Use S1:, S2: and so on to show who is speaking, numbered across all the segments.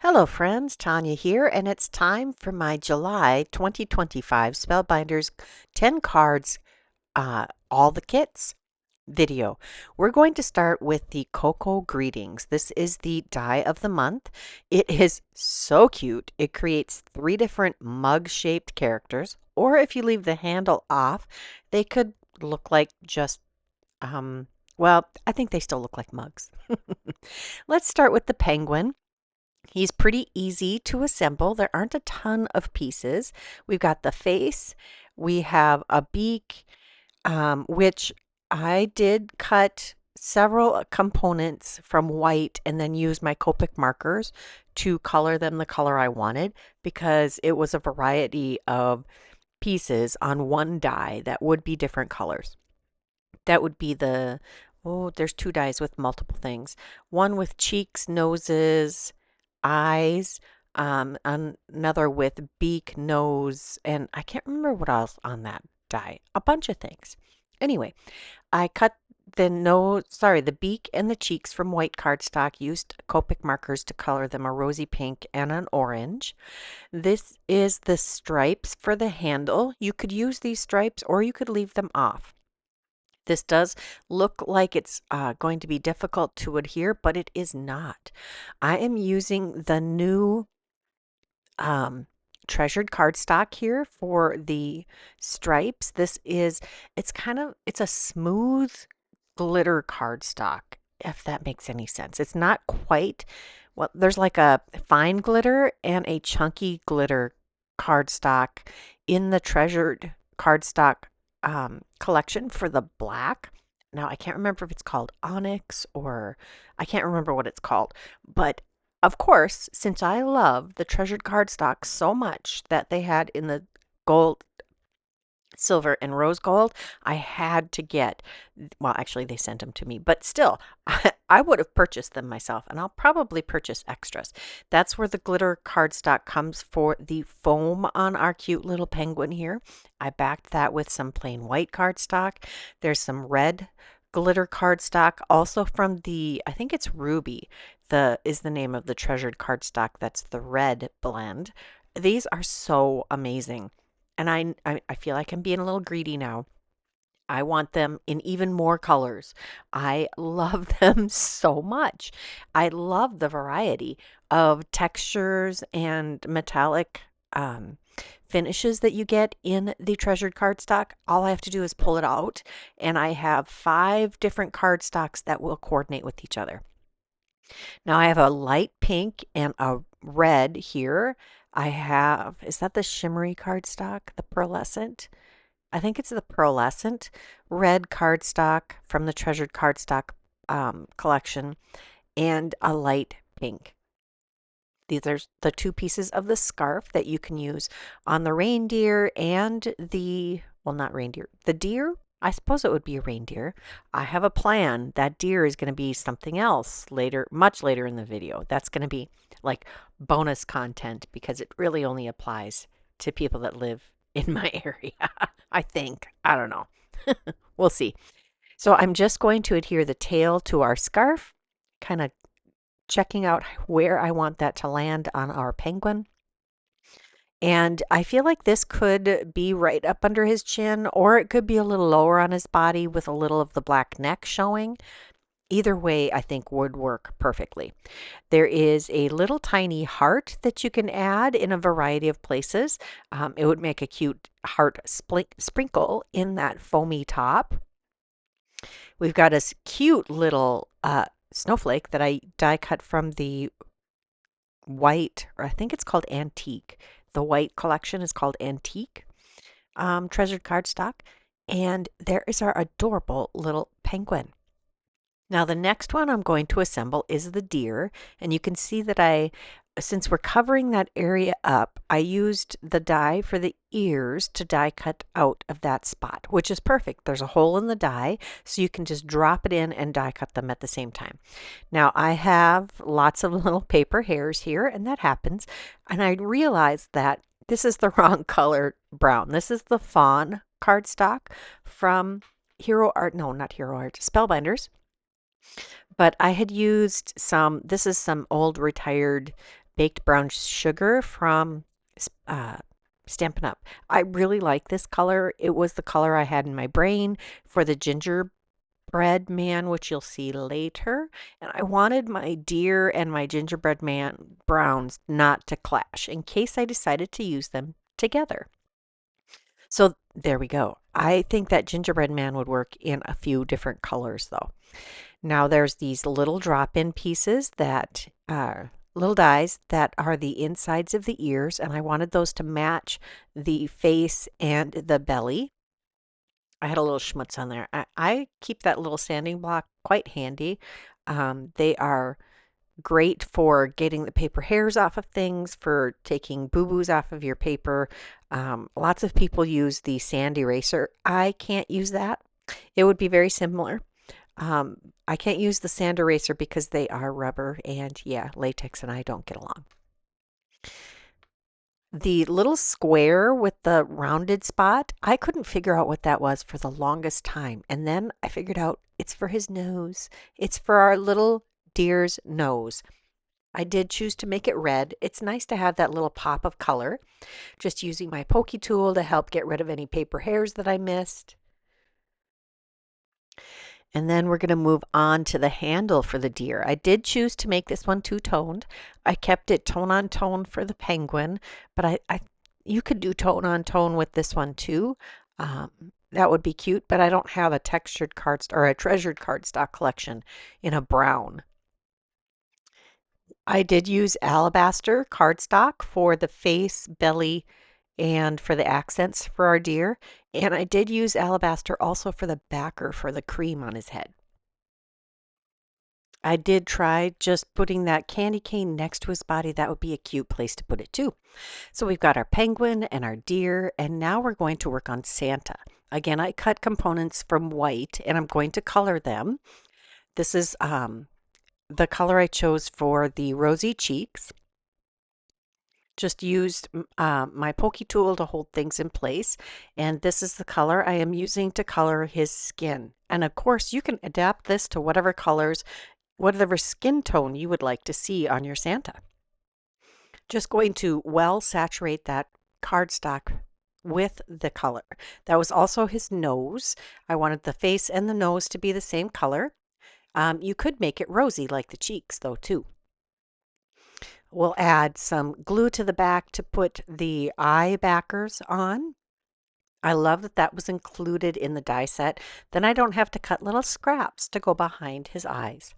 S1: Hello friends, Tanya here, and it's time for my July 2025 Spellbinders 10 cards, all the kits video. We're going to start with the Cocoa Greetings. This is the die of the month. It is so cute. It creates 3 different mug-shaped characters, or if you leave the handle off, they could look like just, well, I think they still look like mugs. Let's start with the penguin. He's pretty easy to assemble. There aren't a ton of pieces. We've got the face. We have a beak, which I did cut several components from white and then use my Copic markers to color them the color I wanted because it was a variety of pieces on one die that would be different colors. That would be there's 2 dies with multiple things. One with cheeks, noses, eyes, another with beak, nose, and I can't remember what else on that die. A bunch of things. Anyway, I cut the beak and the cheeks from white cardstock, used Copic markers to color them a rosy pink and an orange. This is the stripes for the handle. You could use these stripes or you could leave them off. This does look like it's going to be difficult to adhere, but it is not. I am using the new treasured cardstock here for the stripes. It's a smooth glitter cardstock, if that makes any sense. It's not quite, well, there's like a fine glitter and a chunky glitter cardstock in the treasured cardstock collection for the black. Now, I can't remember if it's called Onyx or I can't remember what it's called. But of course, since I love the treasured cardstock so much that they had in the gold, silver, and rose gold, I had to get, well, actually, they sent them to me, but still, I would have purchased them myself, and I'll probably purchase extras. That's where the glitter cardstock comes for the foam on our cute little penguin here. I backed that with some plain white cardstock. There's some red glitter cardstock, also from I think it's Ruby, is the name of the treasured cardstock. That's the red blend. These are so amazing. And I feel like I'm being a little greedy now. I want them in even more colors. I love them so much. I love the variety of textures and metallic finishes that you get in the treasured cardstock. All I have to do is pull it out, and I have 5 different cardstocks that will coordinate with each other. Now I have a light pink and a red here. Is that the shimmery cardstock, the pearlescent? I think it's the pearlescent red cardstock from the treasured cardstock collection, and a light pink. These are the 2 pieces of the scarf that you can use on the reindeer and well, not reindeer, the deer. I suppose it would be a reindeer. I have a plan. That deer is going to be something else later, much later in the video. That's going to be like bonus content because it really only applies to people that live in my area. I think. I don't know. We'll see. So I'm just going to adhere the tail to our scarf, kind of checking out where I want that to land on our penguin. And I feel like this could be right up under his chin, or it could be a little lower on his body with a little of the black neck showing. Either way, I think would work perfectly. There is a little tiny heart that you can add in a variety of places. It would make a cute heart sprinkle in that foamy top. We've got a cute little snowflake that I die cut from the white, or I think it's called Antique. The white collection is called Antique treasured cardstock. And there is our adorable little penguin. Now the next one I'm going to assemble is the deer, and you can see that since we're covering that area up, I used the die for the ears to die cut out of that spot, which is perfect. There's a hole in the die, so you can just drop it in and die cut them at the same time. Now I have lots of little paper hairs here, and that happens, and I realized that this is the wrong color brown. This is the fawn cardstock from not Hero Art, Spellbinders. But I had used this is some old retired baked brown sugar from uh, Stampin' Up. I really like this color. It was the color I had in my brain for the gingerbread man, which you'll see later. And I wanted my deer and my gingerbread man browns not to clash in case I decided to use them together. So there we go. I think that gingerbread man would work in a few different colors though. Now there's these little drop-in pieces that little dies that are the insides of the ears, and I wanted those to match the face and the belly. I had a little schmutz on there. I keep that little sanding block quite handy. They are great for getting the paper hairs off of things, for taking boo-boos off of your paper. Lots of people use the sand eraser. I can't use that. It would be very similar. I can't use the sand eraser because they are rubber, and yeah, latex and I don't get along. The little square with the rounded spot, I couldn't figure out what that was for the longest time. And then I figured out it's for his nose. It's for our little deer's nose. I did choose to make it red. It's nice to have that little pop of color. Just using my pokey tool to help get rid of any paper hairs that I missed. And then we're going to move on to the handle for the deer. I did choose to make this one two-toned. I kept it tone on tone for the penguin, but you could do tone on tone with this one too. That would be cute, but I don't have a textured cardstock or a treasured cardstock collection in a brown. I did use alabaster cardstock for the face, belly, and for the accents for our deer. And I did use alabaster also for the backer for the cream on his head. I did try just putting that candy cane next to his body. That would be a cute place to put it too. So we've got our penguin and our deer, and now we're going to work on Santa. Again, I cut components from white and I'm going to color them. This is the color I chose for the rosy cheeks. Just used my pokey tool to hold things in place, and this is the color I am using to color his skin. And of course you can adapt this to whatever colors, whatever skin tone you would like to see on your Santa. Just going to well saturate that cardstock with the color. That was also his nose. I wanted the face and the nose to be the same color. You could make it rosy like the cheeks though too. We'll add some glue to the back to put the eye backers on. I love that that was included in the die set. Then I don't have to cut little scraps to go behind his eyes.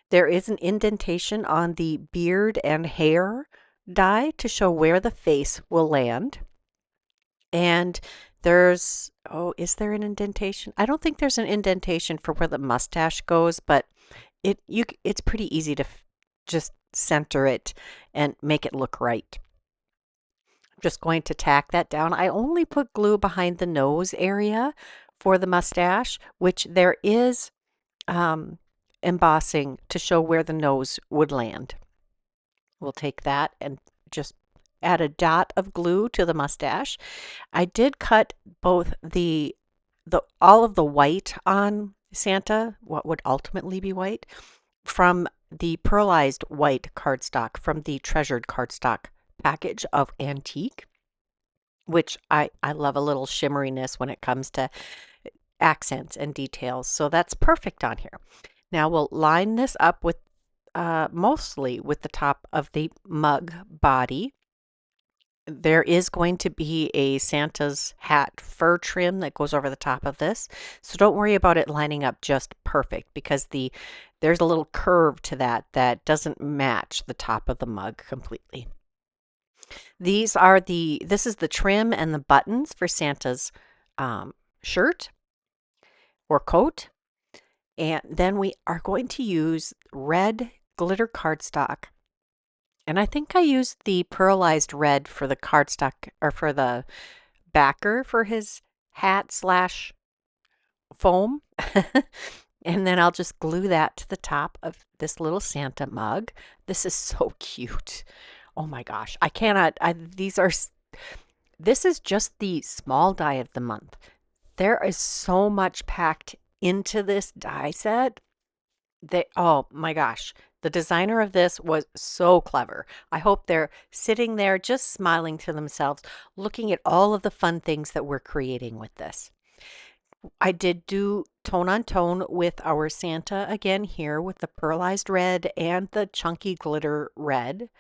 S1: There is an indentation on the beard and hair die to show where the face will land. And there's, oh, is there an indentation? I don't think there's an indentation for where the mustache goes, but it's pretty easy to just center it and make it look right. I'm just going to tack that down. I only put glue behind the nose area for the mustache, which there is embossing to show where the nose would land. We'll take that and just add a dot of glue to the mustache. I did cut both all of the white on Santa, what would ultimately be white, from the pearlized white cardstock from the treasured cardstock package of Antique, which I love a little shimmeriness when it comes to accents and details. So that's perfect on here. Now we'll line this up with mostly with the top of the mug body. There is going to be a Santa's hat fur trim that goes over the top of this. So don't worry about it lining up just perfect because there's a little curve to that doesn't match the top of the mug completely. This is the trim and the buttons for Santa's shirt or coat. And then we are going to use red glitter cardstock. And I think I used the pearlized red for the cardstock or for the backer for his hat slash foam. And then I'll just glue that to the top of this little Santa mug. This is so cute. Oh my gosh. I cannot, this is just the small die of the month. There is so much packed into this die set. Oh my gosh. The designer of this was so clever. I hope they're sitting there just smiling to themselves, looking at all of the fun things that we're creating with this. I did do tone on tone with our Santa again here with the pearlized red and the chunky glitter red.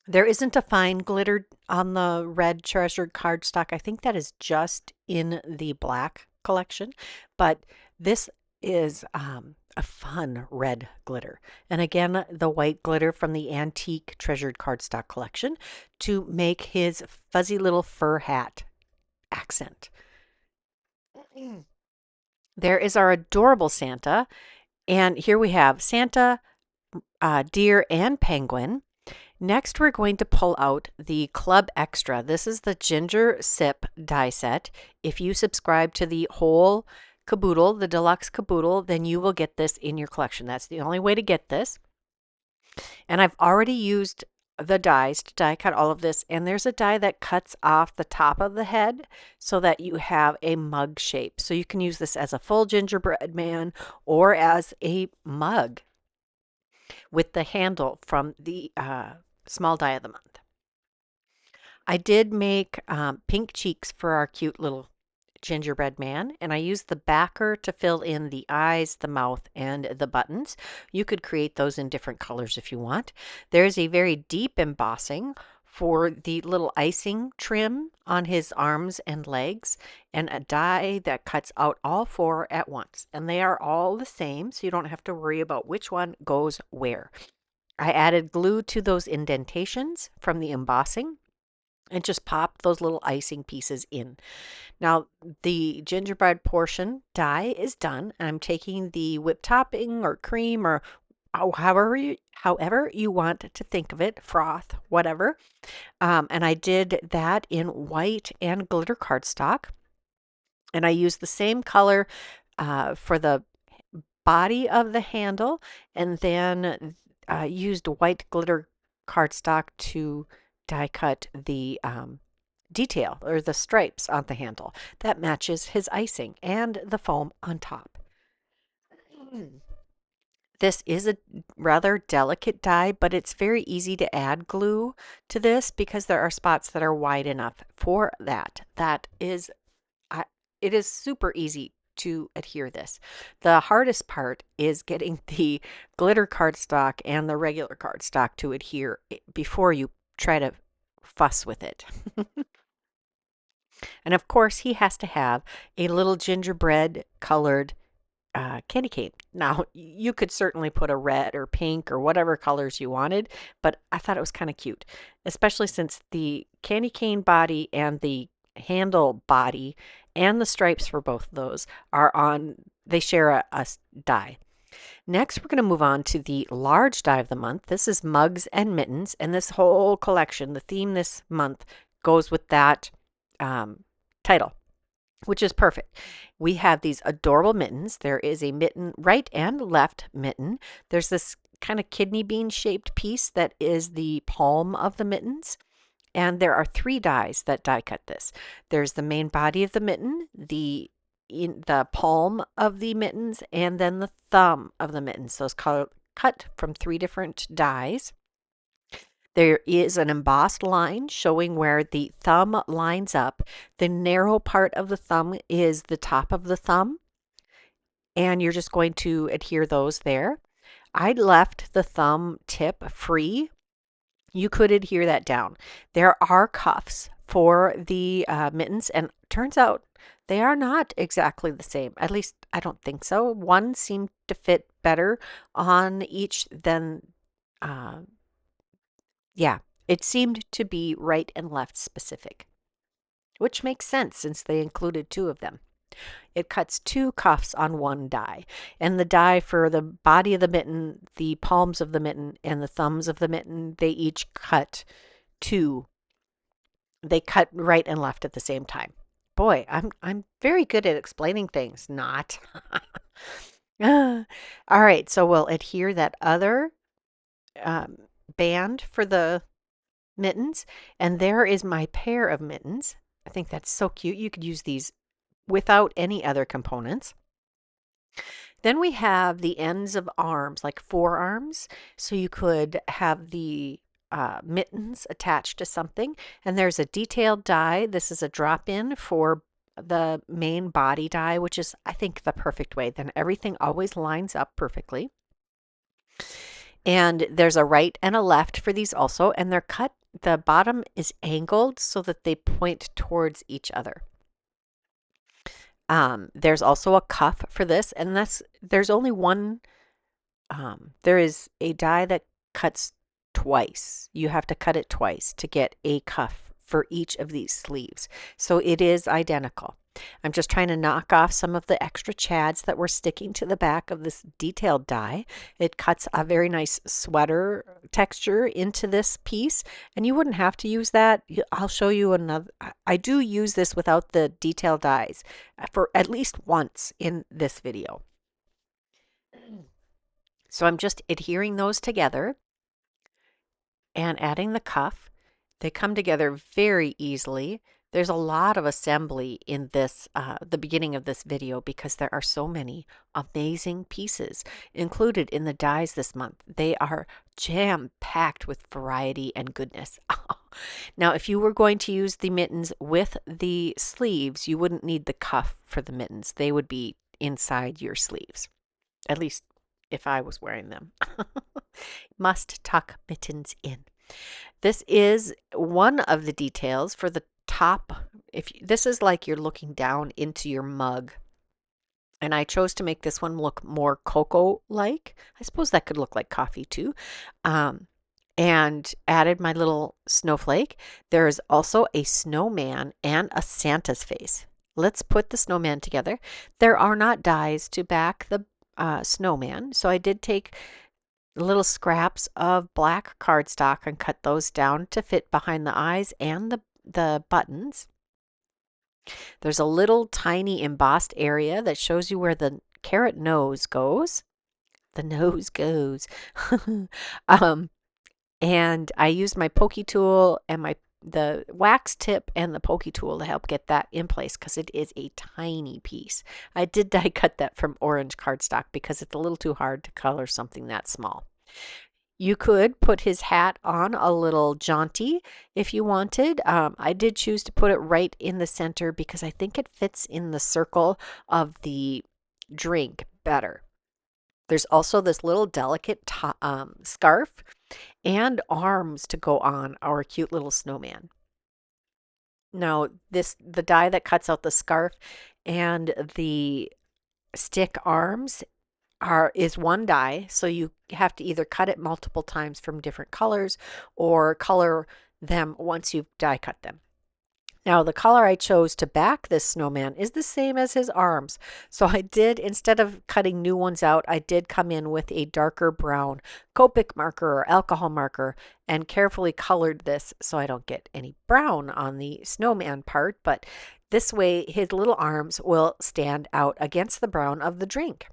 S1: There isn't a fine glitter on the red treasured cardstock. I think that is just in the black collection, but this is a fun red glitter. And again, the white glitter from the antique treasured cardstock collection to make his fuzzy little fur hat accent. There is our adorable Santa. And here we have Santa, deer, and penguin. Next, we're going to pull out the Club Extra. This is the Ginger Sip die set. If you subscribe to the whole caboodle, the deluxe caboodle, then you will get this in your collection. That's the only way to get this. And I've already used the dies to die cut all of this. And there's a die that cuts off the top of the head so that you have a mug shape. So you can use this as a full gingerbread man or as a mug with the handle from the small die of the month. I did make pink cheeks for our cute little gingerbread man, and I used the backer to fill in the eyes, the mouth, and the buttons. You could create those in different colors if you want. There's a very deep embossing for the little icing trim on his arms and legs, and a die that cuts out all four at once. And they are all the same, so you don't have to worry about which one goes where. I added glue to those indentations from the embossing and just popped those little icing pieces in. Now, the gingerbread portion die is done. I'm taking the whipped topping or cream or however you want to think of it, froth, whatever. And I did that in white and glitter cardstock. And I used the same color for the body of the handle, and then used white glitter cardstock to die cut the detail or the stripes on the handle. That matches his icing and the foam on top. This is a rather delicate die, but it's very easy to add glue to this because there are spots that are wide enough for that. It is super easy to adhere this. The hardest part is getting the glitter cardstock and the regular cardstock to adhere before you try to fuss with it. And of course, he has to have a little gingerbread colored candy cane. Now, you could certainly put a red or pink or whatever colors you wanted, but I thought it was kind of cute, especially since the candy cane body and the handle body and the stripes for both of those are on, they share a die. Next, we're going to move on to the large die of the month. This is Mugs and Mittens, and this whole collection, the theme this month, goes with that title, which is perfect. We have these adorable mittens. There is a mitten, right and left mitten. There's this kind of kidney bean shaped piece that is the palm of the mittens. And there are 3 dies that die cut this. There's the main body of the mitten, the palm of the mittens, and then the thumb of the mittens. Those cut from 3 different dies. There is an embossed line showing where the thumb lines up. The narrow part of the thumb is the top of the thumb, and you're just going to adhere those there. I left the thumb tip free. You could adhere that down. There are cuffs for the mittens, and turns out they are not exactly the same. At least I don't think so. One seemed to fit better on each than yeah, it seemed to be right and left specific, which makes sense since they included 2 of them. It cuts 2 cuffs on 1 die, and the die for the body of the mitten, the palms of the mitten, and the thumbs of the mitten, they each cut 2. They cut right and left at the same time. Boy, I'm very good at explaining things. Not. All right, so we'll adhere that other band for the mittens, and there is my pair of mittens. I think that's so cute. You could use these without any other components. Then we have the ends of arms, like forearms. So you could have the mittens attached to something. And there's a detailed die. This is a drop-in for the main body die, which is, I think, the perfect way. Then everything always lines up perfectly. And there's a right and a left for these also. And they're cut, the bottom is angled so that they point towards each other. There's also a cuff for this, and there's only one. There is a die that cuts twice. You have to cut it twice to get a cuff for each of these sleeves. So it is identical. I'm just trying to knock off some of the extra chads that were sticking to the back of this detailed die. It cuts a very nice sweater texture into this piece, and you wouldn't have to use that. I'll show you another. I do use this without the detailed dies for at least once in this video. So I'm just adhering those together and adding the cuff. They come together very easily. There's a lot of assembly in this, the beginning of this video, because there are so many amazing pieces included in the dies this month. They are jam-packed with variety and goodness. Now, if you were going to use the mittens with the sleeves, you wouldn't need the cuff for the mittens. They would be inside your sleeves, at least if I was wearing them. Must tuck mittens in. This is one of the details for the top. This is like you're looking down into your mug. And I chose to make this one look more cocoa-like. I suppose that could look like coffee too. And added my little snowflake. There is also a snowman and a Santa's face. Let's put the snowman together. There are not dies to back the snowman, so I did take little scraps of black cardstock and cut those down to fit behind the eyes and the buttons. There's a little tiny embossed area that shows you where the carrot nose goes. The nose goes. And I used my pokey tool and the wax tip and the pokey tool to help get that in place, because it is a tiny piece. I did die cut that from orange cardstock because it's a little too hard to color something that small. You could put his hat on a little jaunty if you wanted. I did choose to put it right in the center because I think it fits in the circle of the drink better. There's also this little delicate scarf and arms to go on our cute little snowman. Now, the die that cuts out the scarf and the stick arms is one die, so you have to either cut it multiple times from different colors or color them once you've die cut them. Now, the color I chose to back this snowman is the same as his arms. So I did, instead of cutting new ones out, I did come in with a darker brown Copic marker or alcohol marker and carefully colored this so I don't get any brown on the snowman part. But this way, his little arms will stand out against the brown of the drink.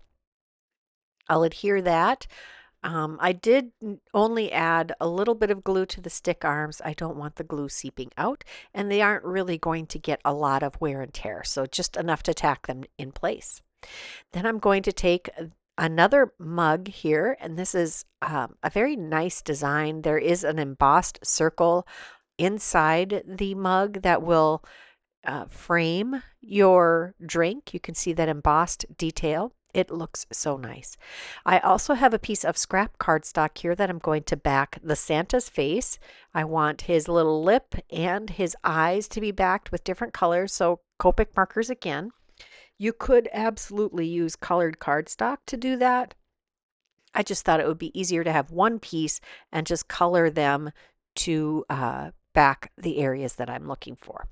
S1: I'll adhere that. I did only add a little bit of glue to the stick arms. I don't want the glue seeping out, and they aren't really going to get a lot of wear and tear, so just enough to tack them in place. Then I'm going to take another mug here, and this is a very nice design. There is an embossed circle inside the mug that will frame your drink. You can see that embossed detail. It looks so nice. I also have a piece of scrap cardstock here that I'm going to back the Santa's face. I want his little lip and his eyes to be backed with different colors, so Copic markers again. You could absolutely use colored cardstock to do that. I just thought it would be easier to have one piece and just color them to back the areas that I'm looking for.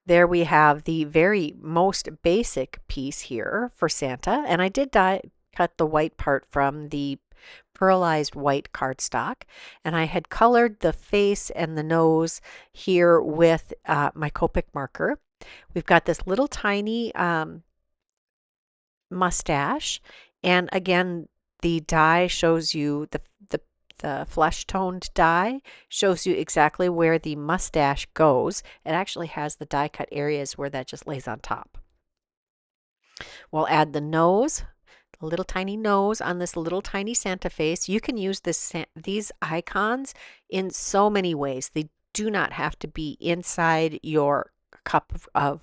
S1: There we have the very most basic piece here for Santa, and I did cut the white part from the pearlized white cardstock, and I had colored the face and the nose here with my Copic marker. We've got this little tiny mustache, and again, the die shows you the flesh toned die shows you exactly where the mustache goes. It actually has the die cut areas where that just lays on top. We'll add the nose, a little tiny nose on this little tiny Santa face. You can use these icons in so many ways. They do not have to be inside your cup of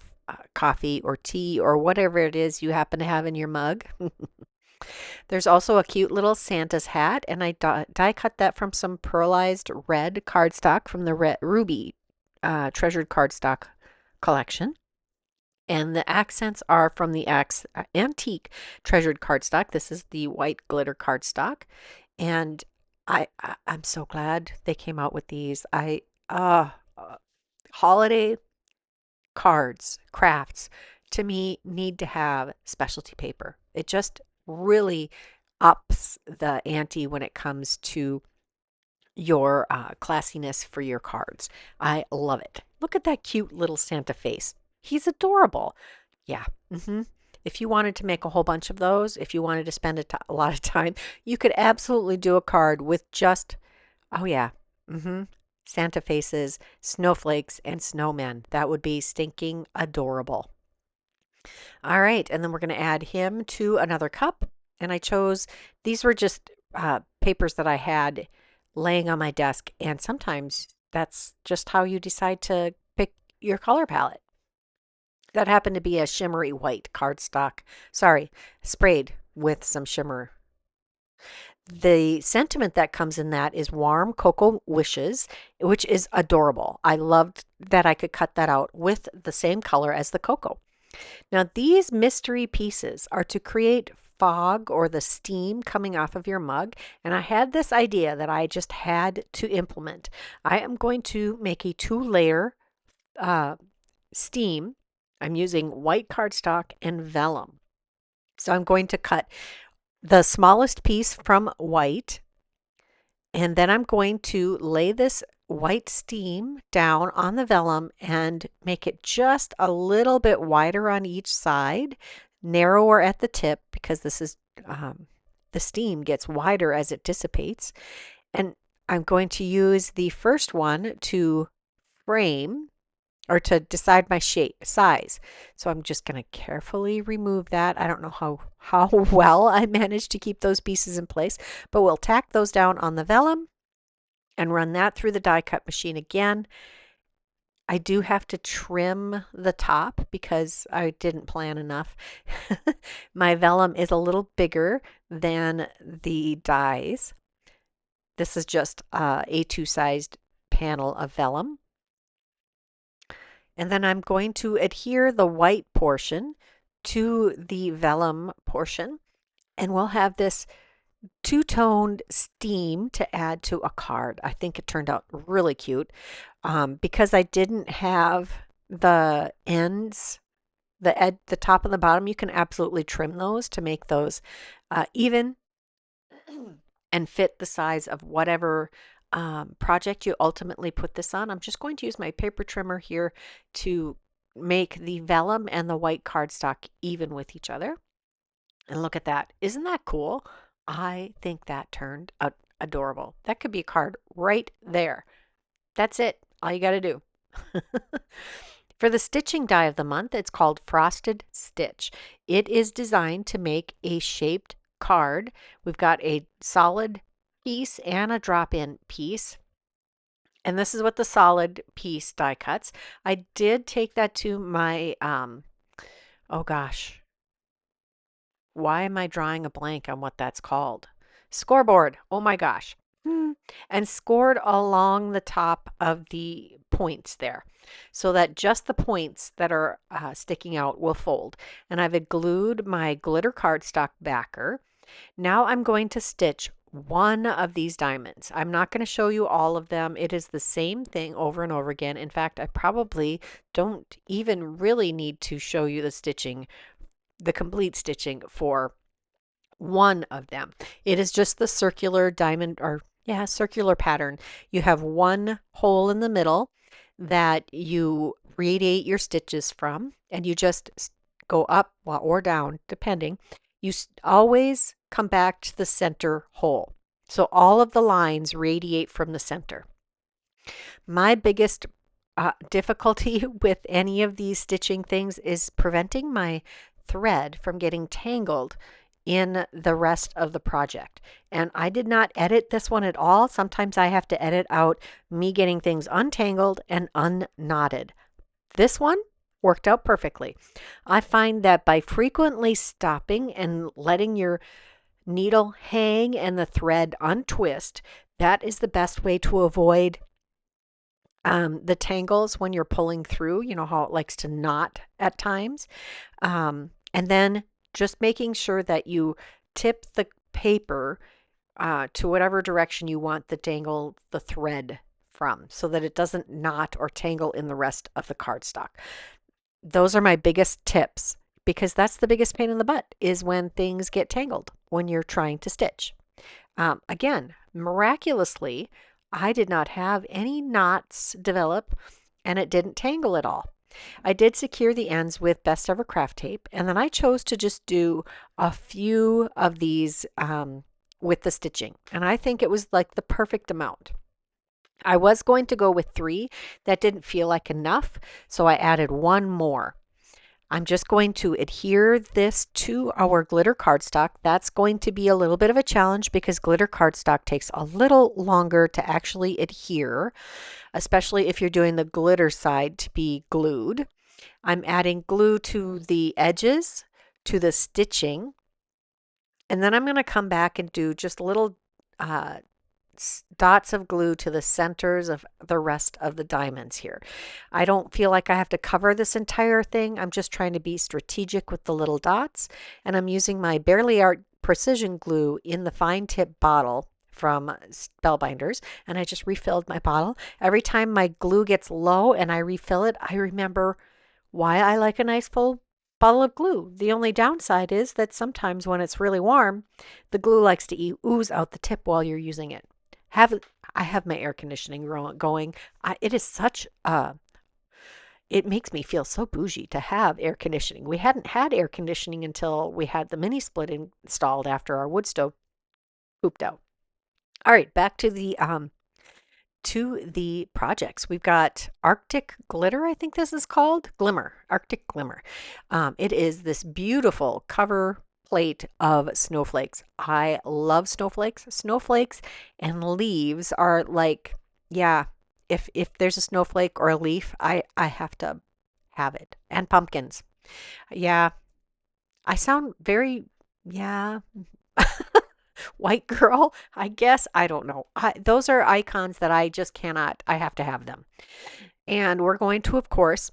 S1: coffee or tea or whatever it is you happen to have in your mug. There's also a cute little Santa's hat, and I die cut that from some pearlized red cardstock from the Ruby treasured cardstock collection. And the accents are from the antique treasured cardstock. This is the white glitter cardstock. And I'm so glad they came out with these. Holiday cards, crafts, to me need to have specialty paper. It just really ups the ante when it comes to your classiness for your cards. I love it. Look at that cute little Santa face. He's adorable. Yeah. If you wanted to make a whole bunch of those, if you wanted to spend a lot of time, you could absolutely do a card with just, oh yeah, Santa faces, snowflakes, and snowmen. That would be stinking adorable. All right, and then we're going to add him to another cup. And I chose, these were just papers that I had laying on my desk. And sometimes that's just how you decide to pick your color palette. That happened to be a shimmery white cardstock. Sorry, sprayed with some shimmer. The sentiment that comes in that is warm cocoa wishes, which is adorable. I loved that I could cut that out with the same color as the cocoa. Now, these mystery pieces are to create fog or the steam coming off of your mug. And I had this idea that I just had to implement. I am going to make a 2-layer steam. I'm using white cardstock and vellum. So I'm going to cut the smallest piece from white, and then I'm going to lay this white steam down on the vellum and make it just a little bit wider on each side, narrower at the tip, because this is the steam gets wider as it dissipates. And I'm going to use the first one to frame or to decide my size. So I'm just going to carefully remove that. I don't know how well I managed to keep those pieces in place, but we'll tack those down on the vellum and run that through the die cut machine again. I do have to trim the top because I didn't plan enough. My vellum is a little bigger than the dies. This is just a A2 sized panel of vellum. And then I'm going to adhere the white portion to the vellum portion. And we'll have this two-toned steam to add to a card. I think it turned out really cute. Because I didn't have the ends, the top and the bottom, you can absolutely trim those to make those even and fit the size of whatever project you ultimately put this on. I'm just going to use my paper trimmer here to make the vellum and the white cardstock even with each other. And look at that. Isn't that cool? I think that turned out adorable. That could be a card right there. That's it. All you got to do. For the stitching die of the month, it's called Frosted Stitch. It is designed to make a shaped card. We've got a solid piece and a drop-in piece. And this is what the solid piece die cuts. I did take that to my, oh gosh, why am I drawing a blank on what that's called? Scoreboard. Oh my gosh. And scored along the top of the points there so that just the points that are sticking out will fold. And I've glued my glitter cardstock backer. Now I'm going to stitch one of these diamonds. I'm not going to show you all of them. It is the same thing over and over again. In fact, I probably don't even really need to show you the stitching, the complete stitching for one of them. It is just the circular diamond, or yeah, circular pattern. You have one hole in the middle that you radiate your stitches from, and you just go up or down, depending. You always come back to the center hole. So all of the lines radiate from the center. My biggest difficulty with any of these stitching things is preventing my thread from getting tangled in the rest of the project. And I did not edit this one at all. Sometimes I have to edit out me getting things untangled and unknotted. This one worked out perfectly. I find that by frequently stopping and letting your needle hang and the thread untwist, that is the best way to avoid the tangles when you're pulling through. You know how it likes to knot at times. And then just making sure that you tip the paper to whatever direction you want the dangle the thread from so that it doesn't knot or tangle in the rest of the cardstock. Those are my biggest tips because that's the biggest pain in the butt is when things get tangled when you're trying to stitch. Again, miraculously, I did not have any knots develop and it didn't tangle at all. I did secure the ends with Best Ever Craft Tape, and then I chose to just do a few of these with the stitching, and I think it was like the perfect amount. I was going to go with 3. That didn't feel like enough, so I added 1 more. I'm just going to adhere this to our glitter cardstock. That's going to be a little bit of a challenge because glitter cardstock takes a little longer to actually adhere, especially if you're doing the glitter side to be glued. I'm adding glue to the edges, to the stitching, and then I'm going to come back and do just little dots of glue to the centers of the rest of the diamonds here. I don't feel like I have to cover this entire thing. I'm just trying to be strategic with the little dots, and I'm using my Barely Art Precision Glue in the fine tip bottle from Spellbinders, and I just refilled my bottle. Every time my glue gets low and I refill it, I remember why I like a nice full bottle of glue. The only downside is that sometimes when it's really warm, the glue likes to ooze out the tip while you're using it. I have my air conditioning going. It is such a, it makes me feel so bougie to have air conditioning. We hadn't had air conditioning until we had the mini split installed after our wood stove pooped out. All right, back to the projects. We've got Arctic Glitter, I think this is called. Glimmer, Arctic Glimmer. It is this beautiful cover plate of snowflakes. I love snowflakes. Snowflakes and leaves are like, yeah, if there's a snowflake or a leaf, I have to have it. And pumpkins. Yeah, I sound very, yeah, white girl, I guess. I don't know. Those are icons that I just cannot, I have to have them. And we're going to, of course,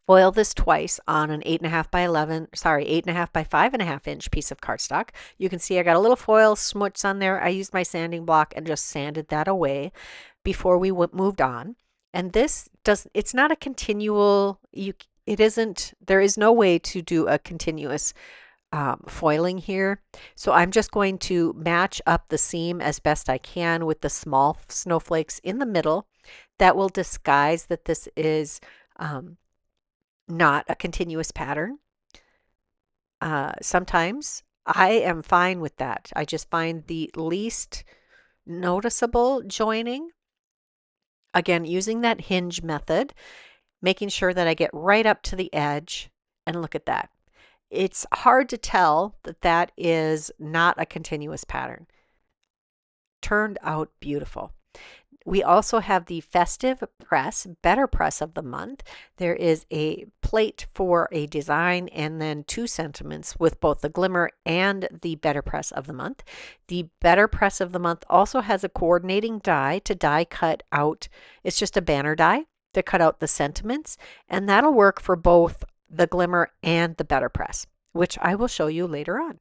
S1: foil this twice on an 8.5 by 11, sorry, 8.5 by 5.5 inch piece of cardstock. You can see I got a little foil smuts on there. I used my sanding block and just sanded that away before we moved on. And this it's not a continual, it isn't, there is no way to do a continuous foiling here. So I'm just going to match up the seam as best I can with the small snowflakes in the middle. That will disguise that this is not a continuous pattern. Sometimes I am fine with that. I just find the least noticeable joining. Again, using that hinge method, making sure that I get right up to the edge, and look at that. It's hard to tell that that is not a continuous pattern. Turned out beautiful. We also have the festive press, better press of the month. There is a plate for a design and then 2 sentiments with both the glimmer and the better press of the month. The better press of the month also has a coordinating die to die cut out. It's just a banner die to cut out the sentiments, and that'll work for both the glimmer and the better press, which I will show you later on.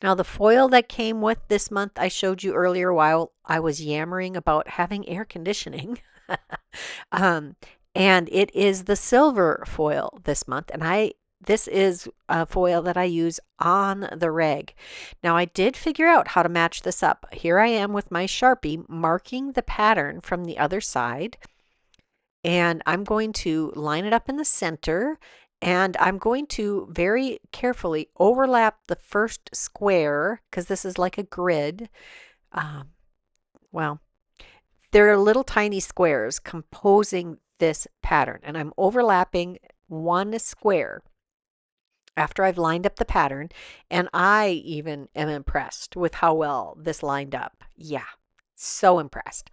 S1: Now the foil that came with this month I showed you earlier while I was yammering about having air conditioning. And it is the silver foil this month, and this is a foil that I use on the rag. Now I did figure out how to match this up. Here I am with my Sharpie marking the pattern from the other side, and I'm going to line it up in the center, and I'm going to very carefully overlap the first square because this is like a grid. Well, there are little tiny squares composing this pattern, and I'm overlapping one square after I've lined up the pattern, and I even am impressed with how well this lined up. Yeah, so impressed.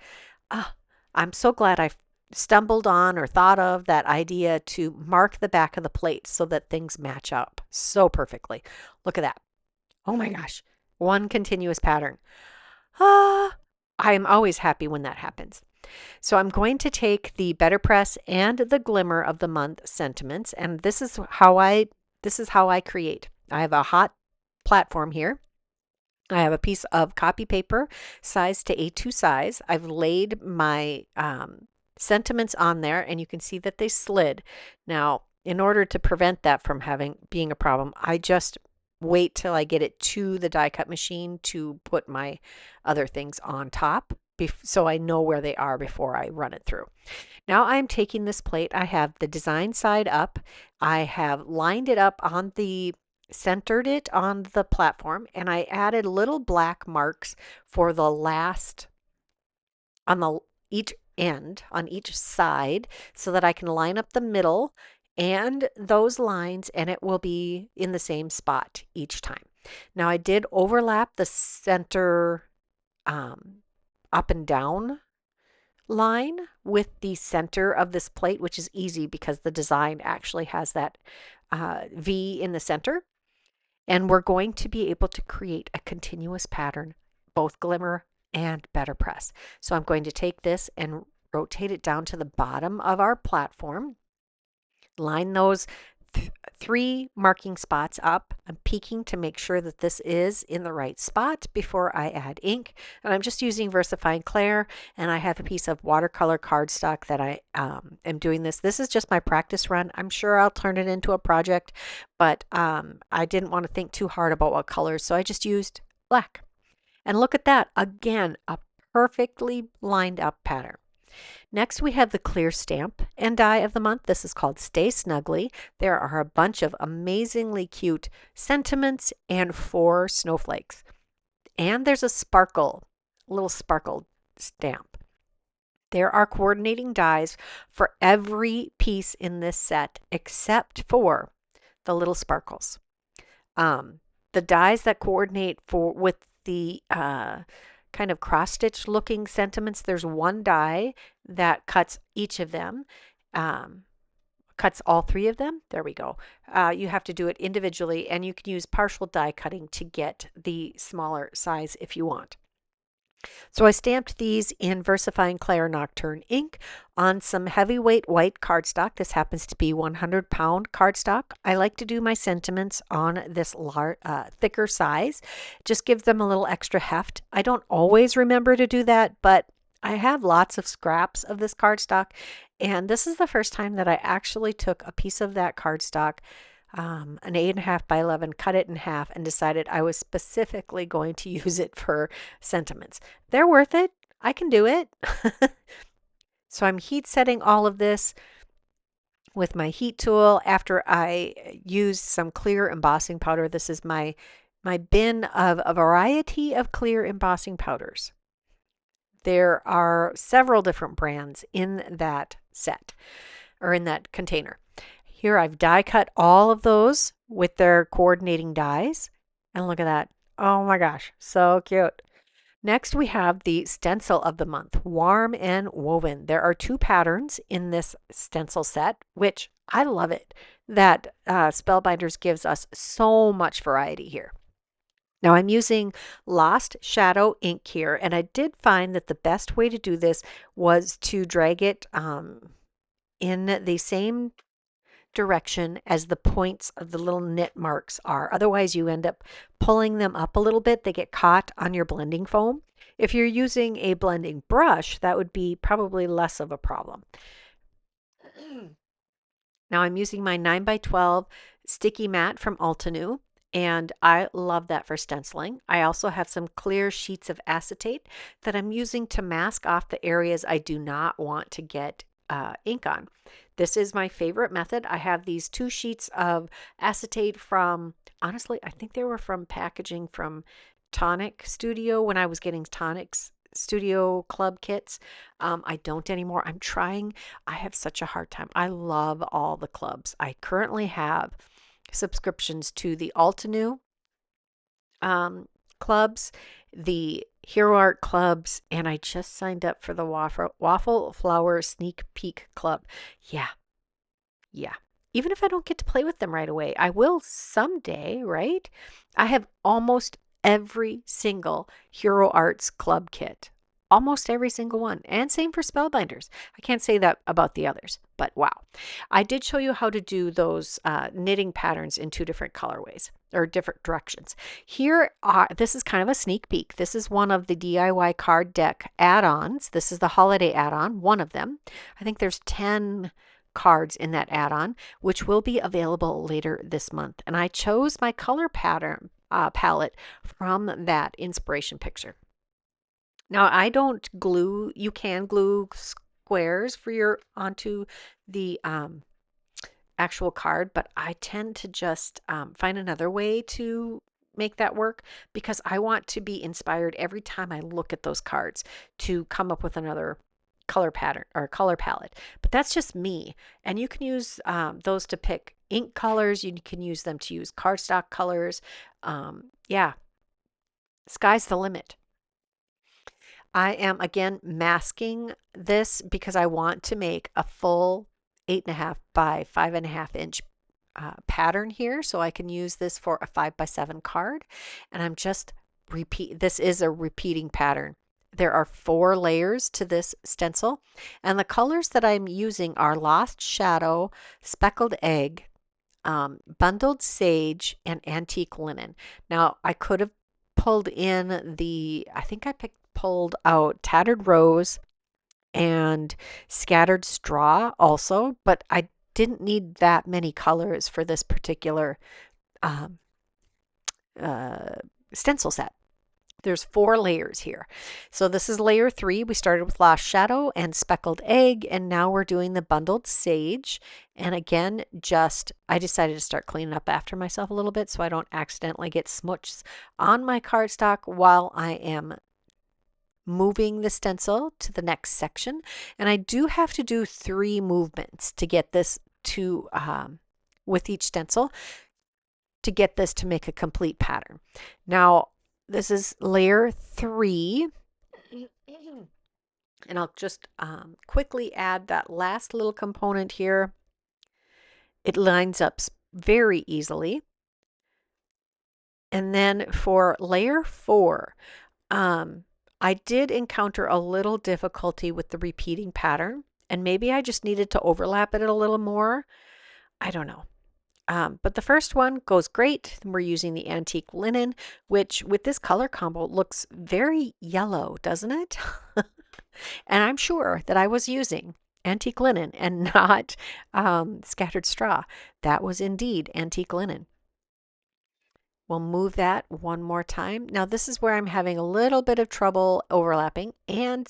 S1: Ah, I'm so glad I stumbled on or thought of that idea to mark the back of the plate so that things match up so perfectly. Look at that. Oh my gosh. One continuous pattern. Ah, I am always happy when that happens. So I'm going to take the Better Press and the Glimmer of the Month sentiments, and this is how I create. I have a hot platform here. I have a piece of copy paper size to A2 size. I've laid my sentiments on there, and you can see that they slid. Now, in order to prevent that from being a problem, I just wait till I get it to the die cut machine to put my other things on top so I know where they are before I run it through. Now I'm taking this plate. I have the design side up. I have lined it up centered it on the platform, and I added little black marks for the last on the each end on each side so that I can line up the middle and those lines, and it will be in the same spot each time. Now I did overlap the center up and down line with the center of this plate, which is easy because the design actually has that V in the center. And we're going to be able to create a continuous pattern, both Glimmer and Better Press. So I'm going to take this and rotate it down to the bottom of our platform, line those three marking spots up. I'm peeking to make sure that this is in the right spot before I add ink. And I'm just using VersaFine Clair, and I have a piece of watercolor cardstock that I am doing this. This is just my practice run. I'm sure I'll turn it into a project, but I didn't want to think too hard about what colors, so I just used black. And look at that. Again, a perfectly lined up pattern. Next, we have the clear stamp and die of the month. This is called Stay Snugly. There are a bunch of amazingly cute sentiments and 4 snowflakes. And there's a little sparkle stamp. There are coordinating dies for every piece in this set except for the little sparkles. The dies that coordinate with the kind of cross-stitch looking sentiments, there's one die that cuts each of them, cuts all 3 of them. There we go. You have to do it individually, and you can use partial die cutting to get the smaller size if you want. So I stamped these in VersaFine Clair Nocturne ink on some heavyweight white cardstock. This happens to be 100-pound cardstock. I like to do my sentiments on this thicker size. Just gives them a little extra heft. I don't always remember to do that, but I have lots of scraps of this cardstock, and this is the first time that I actually took a piece of that cardstock, an 8.5 by 11, cut it in half, and decided I was specifically going to use it for sentiments. They're worth it. I can do it. So I'm heat setting all of this with my heat tool after I use some clear embossing powder. This is my bin of a variety of clear embossing powders. There are several different brands in that set, or in that container. Here I've die cut all of those with their coordinating dies. And look at that. Oh my gosh, so cute. Next we have the stencil of the month, Warm and Woven. There are 2 patterns in this stencil set, which I love it that Spellbinders gives us so much variety here. Now I'm using Lost Shadow ink here, and I did find that the best way to do this was to drag it in the same direction as the points of the little knit marks are. Otherwise, you end up pulling them up a little bit. They get caught on your blending foam. If you're using a blending brush, that would be probably less of a problem. Now I'm using my 9 by 12 sticky mat from Altenew, and I love that for stenciling. I also have some clear sheets of acetate that I'm using to mask off the areas I do not want to get ink on. This is my favorite method. I have these 2 sheets of acetate from, honestly, I think they were from packaging from Tonic Studio when I was getting Tonic's Studio Club kits. I don't anymore. I'm trying. I have such a hard time. I love all the clubs. I currently have subscriptions to the Altenew clubs, the Hero Art clubs, and I just signed up for the Waffle Flower Sneak Peek Club. Yeah, yeah. Even if I don't get to play with them right away, I will someday, right? I have almost every single Hero Arts Club kit. Almost every single one. And same for Spellbinders. I can't say that about the others, but wow. I did show you how to do those knitting patterns in two different colorways or different directions. This is kind of a sneak peek. This is one of the DIY card deck add-ons. This is the holiday add-on, one of them. I think there's 10 cards in that add-on, which will be available later this month. And I chose my color pattern palette from that inspiration picture. Now I don't glue. You can glue squares for your onto the actual card, but I tend to just find another way to make that work because I want to be inspired every time I look at those cards to come up with another color pattern or color palette. But that's just me. And you can use those to pick ink colors. You can use them to use cardstock colors. Yeah, sky's the limit. I am again masking this because I want to make a full 8.5 by 5.5 inch pattern here. So I can use this for a 5x7 card. And I'm just this is a repeating pattern. There are 4 layers to this stencil, and the colors that I'm using are Lost Shadow, Speckled Egg, Bundled Sage, and Antique Linen. Now, I could have pulled in I think I pulled out Tattered Rose and Scattered Straw also, but I didn't need that many colors for this particular stencil set. There's 4 layers here. So this is layer 3. We started with Lost Shadow and Speckled Egg, and now we're doing the Bundled Sage. And again, I decided to start cleaning up after myself a little bit so I don't accidentally get smudges on my cardstock while I am moving the stencil to the next section. And I do have to do 3 movements to get this to, with each stencil, to get this to make a complete pattern. Now, this is layer 3, and I'll just quickly add that last little component here. It lines up very easily. And then for layer 4, I did encounter a little difficulty with the repeating pattern, and maybe I just needed to overlap it a little more. I don't know. But the first one goes great. We're using the Antique Linen, which with this color combo looks very yellow, doesn't it? And I'm sure that I was using Antique Linen and not Scattered Straw. That was indeed Antique Linen. We'll move that one more time. Now this is where I'm having a little bit of trouble overlapping, and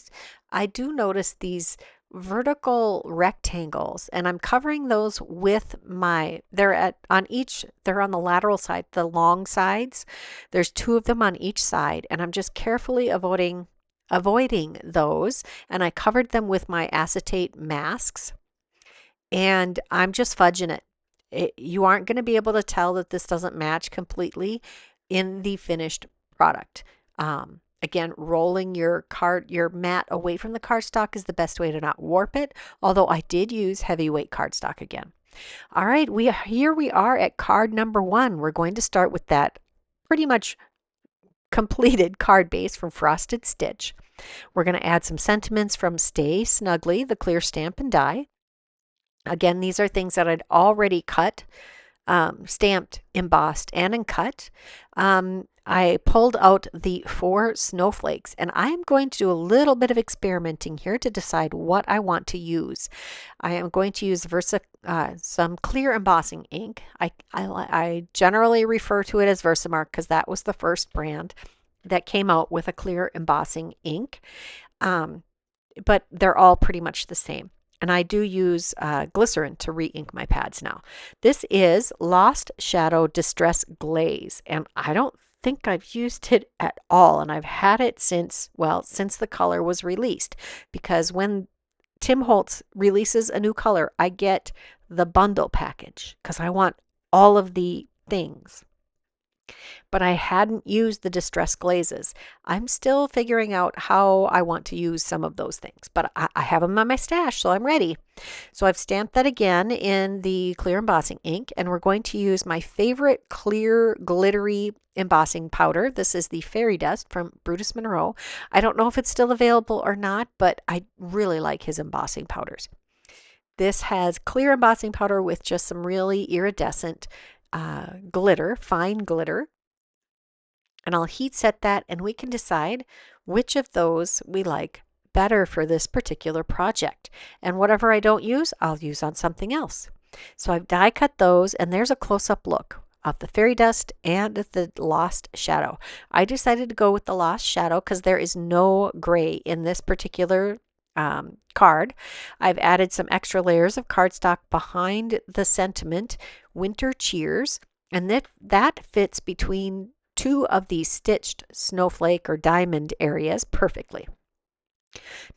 S1: I do notice these vertical rectangles, and I'm covering those with they're on the lateral side, the long sides. There's 2 of them on each side, and I'm just carefully avoiding those, and I covered them with my acetate masks, and I'm just fudging it. You aren't going to be able to tell that this doesn't match completely in the finished product. Again, rolling your mat away from the cardstock is the best way to not warp it, although I did use heavyweight cardstock again. All right, here we are at card number 1. We're going to start with that pretty much completed card base from Frosted Stitch. We're going to add some sentiments from Stay Snugly, the clear stamp and die. Again, these are things that I'd already cut, stamped, embossed, and cut. I pulled out the 4 snowflakes, and I'm going to do a little bit of experimenting here to decide what I want to use. I am going to use some clear embossing ink. I generally refer to it as Versamark because that was the first brand that came out with a clear embossing ink, but they're all pretty much the same. And I do use glycerin to re-ink my pads now. This is Lost Shadow Distress Glaze, and I don't think I've used it at all, and I've had it since the color was released, because when Tim Holtz releases a new color, I get the bundle package because I want all of the things, but I hadn't used the distress glazes. I'm still figuring out how I want to use some of those things, but I have them on my stash, so I'm ready. So I've stamped that again in the clear embossing ink, and we're going to use my favorite clear glittery embossing powder. This is the Fairy Dust from Brutus Monroe. I don't know if it's still available or not, but I really like his embossing powders. This has clear embossing powder with just some really iridescent glitter, fine glitter. And I'll heat set that, and we can decide which of those we like better for this particular project. And whatever I don't use, I'll use on something else. So I've die cut those, and there's a close-up look of the fairy dust and the lost shadow. I decided to go with the lost shadow because there is no gray in this particular card. I've added some extra layers of cardstock behind the sentiment, Winter Cheers, and that fits between two of these stitched snowflake or diamond areas perfectly.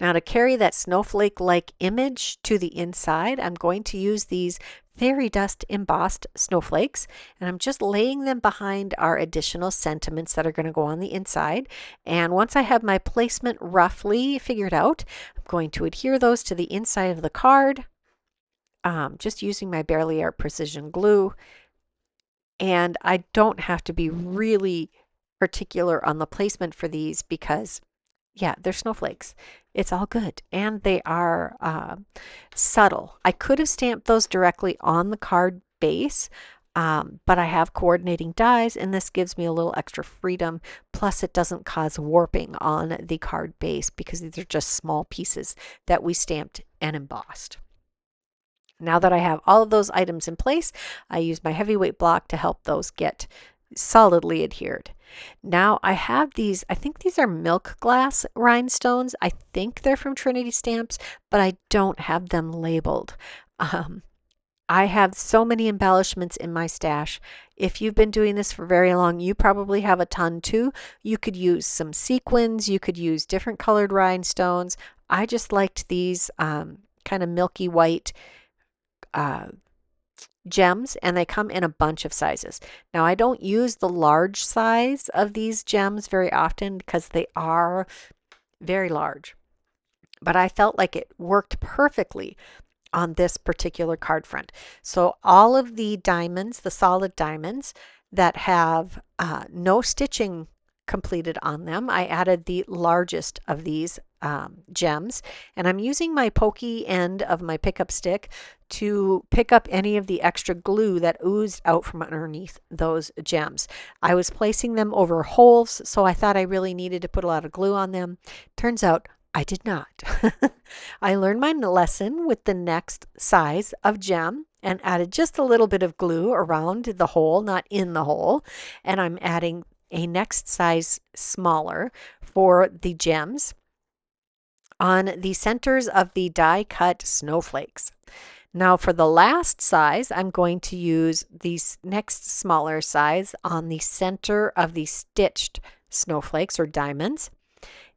S1: Now to carry that snowflake-like image to the inside, I'm going to use these fairy dust embossed snowflakes, and I'm just laying them behind our additional sentiments that are going to go on the inside. And once I have my placement roughly figured out, I'm going to adhere those to the inside of the card, just using my Barely Art Precision Glue. And I don't have to be really particular on the placement for these because, yeah, they're snowflakes. It's all good. And they are subtle. I could have stamped those directly on the card base, but I have coordinating dies, and this gives me a little extra freedom. Plus, it doesn't cause warping on the card base because these are just small pieces that we stamped and embossed. Now that I have all of those items in place, I use my heavyweight block to help those get solidly adhered. Now I have these, I think these are milk glass rhinestones. I think they're from Trinity Stamps, but I don't have them labeled. I have so many embellishments in my stash. If you've been doing this for very long, you probably have a ton too. You could use some sequins, you could use different colored rhinestones. I just liked these kind of milky white gems, and they come in a bunch of sizes. Now I don't use the large size of these gems very often because they are very large, but I felt like it worked perfectly on this particular card front. So all of the diamonds, the solid diamonds that have no stitching completed on them, I added the largest of these gems, and I'm using my pokey end of my pickup stick to pick up any of the extra glue that oozed out from underneath those gems. I was placing them over holes, so I thought I really needed to put a lot of glue on them. Turns out I did not. I learned my lesson with the next size of gem and added just a little bit of glue around the hole, not in the hole, and I'm adding a next size smaller for the gems on the centers of the die cut snowflakes. Now for the last size, I'm going to use the next smaller size on the center of the stitched snowflakes or diamonds.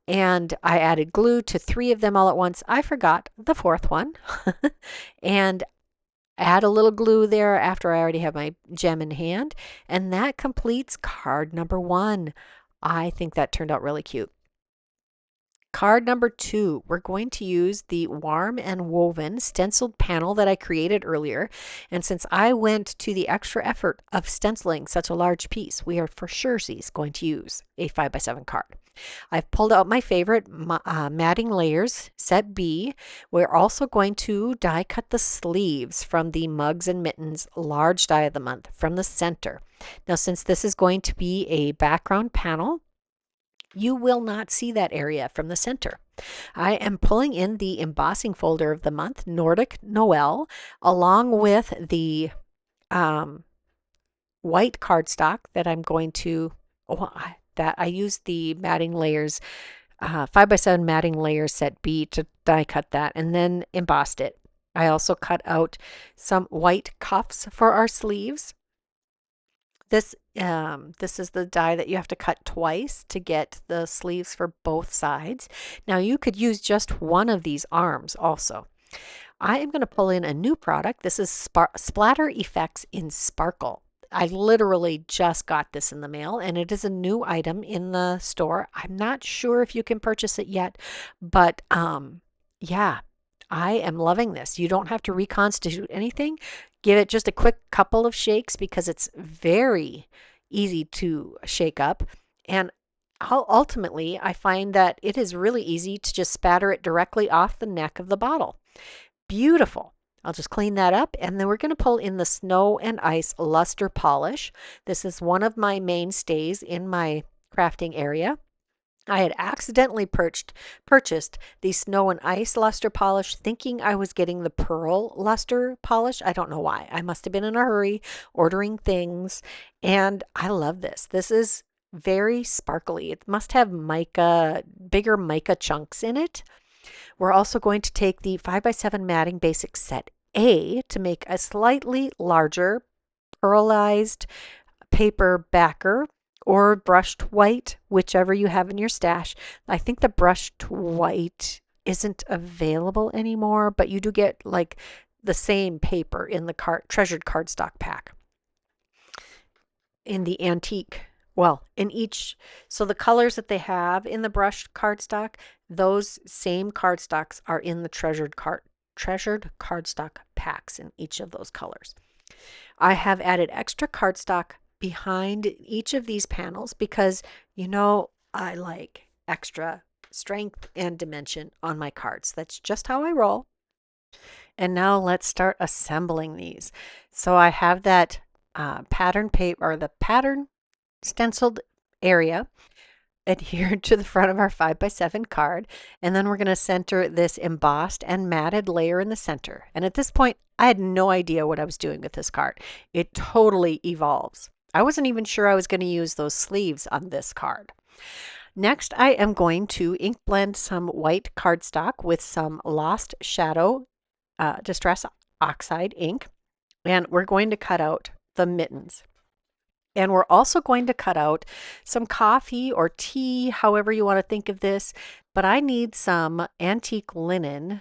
S1: And I added glue to 3 of them all at once. I forgot the 4th one. And add a little glue there after I already have my gem in hand. And that completes card number 1. I think that turned out really cute. Card number 2, we're going to use the Warm and Woven stenciled panel that I created earlier. And since I went to the extra effort of stenciling such a large piece, we are for sure going to use a 5x7 card. I've pulled out my favorite matting layers, set B. We're also going to die cut the sleeves from the Mugs and Mittens large die of the month from the center. Now, since this is going to be a background panel, you will not see that area from the center. I am pulling in the embossing folder of the month, Nordic Noel, along with the white cardstock that I'm going to, that I used the matting layers, 5x7 matting layers set B to die cut that and then embossed it. I also cut out some white cuffs for our sleeves. This is the die that you have to cut twice to get the sleeves for both sides. Now you could use just one of these arms also. I am going to pull in a new product. This is Splatter Effects in Sparkle. I literally just got this in the mail, and it is a new item in the store. I'm not sure if you can purchase it yet, but yeah, I am loving this. You don't have to reconstitute anything. Give it just a quick couple of shakes because it's very easy to shake up. And ultimately, I find that it is really easy to just spatter it directly off the neck of the bottle. Beautiful. I'll just clean that up, and then we're going to pull in the Snow and Ice Luster Polish. This is one of my mainstays in my crafting area. I had accidentally purchased the Snow and Ice Luster Polish thinking I was getting the Pearl Luster Polish. I don't know why. I must have been in a hurry ordering things, and I love this. This is very sparkly. It must have mica, bigger mica chunks in it. We're also going to take the 5x7 matting basic set A to make a slightly larger pearlized paper backer or brushed white, whichever you have in your stash. I think the brushed white isn't available anymore, but you do get like the same paper in the treasured cardstock pack. In the antique, well, in each, so the colors that they have in the brushed cardstock, those same cardstocks are in the treasured cardstock packs in each of those colors. I have added extra cardstock behind each of these panels because, you know, I like extra strength and dimension on my cards. That's just how I roll. And now let's start assembling these. So I have that pattern paper, or the pattern stenciled area adhered to the front of our 5x7 card, and then we're going to center this embossed and matted layer in the center. And at this point, I had no idea what I was doing with this card. It totally evolves. I wasn't even sure I was going to use those sleeves on this card. Next, I am going to ink blend some white cardstock with some Lost Shadow Distress Oxide ink, and we're going to cut out the mittens. And we're also going to cut out some coffee or tea, however you want to think of this, but I need some antique linen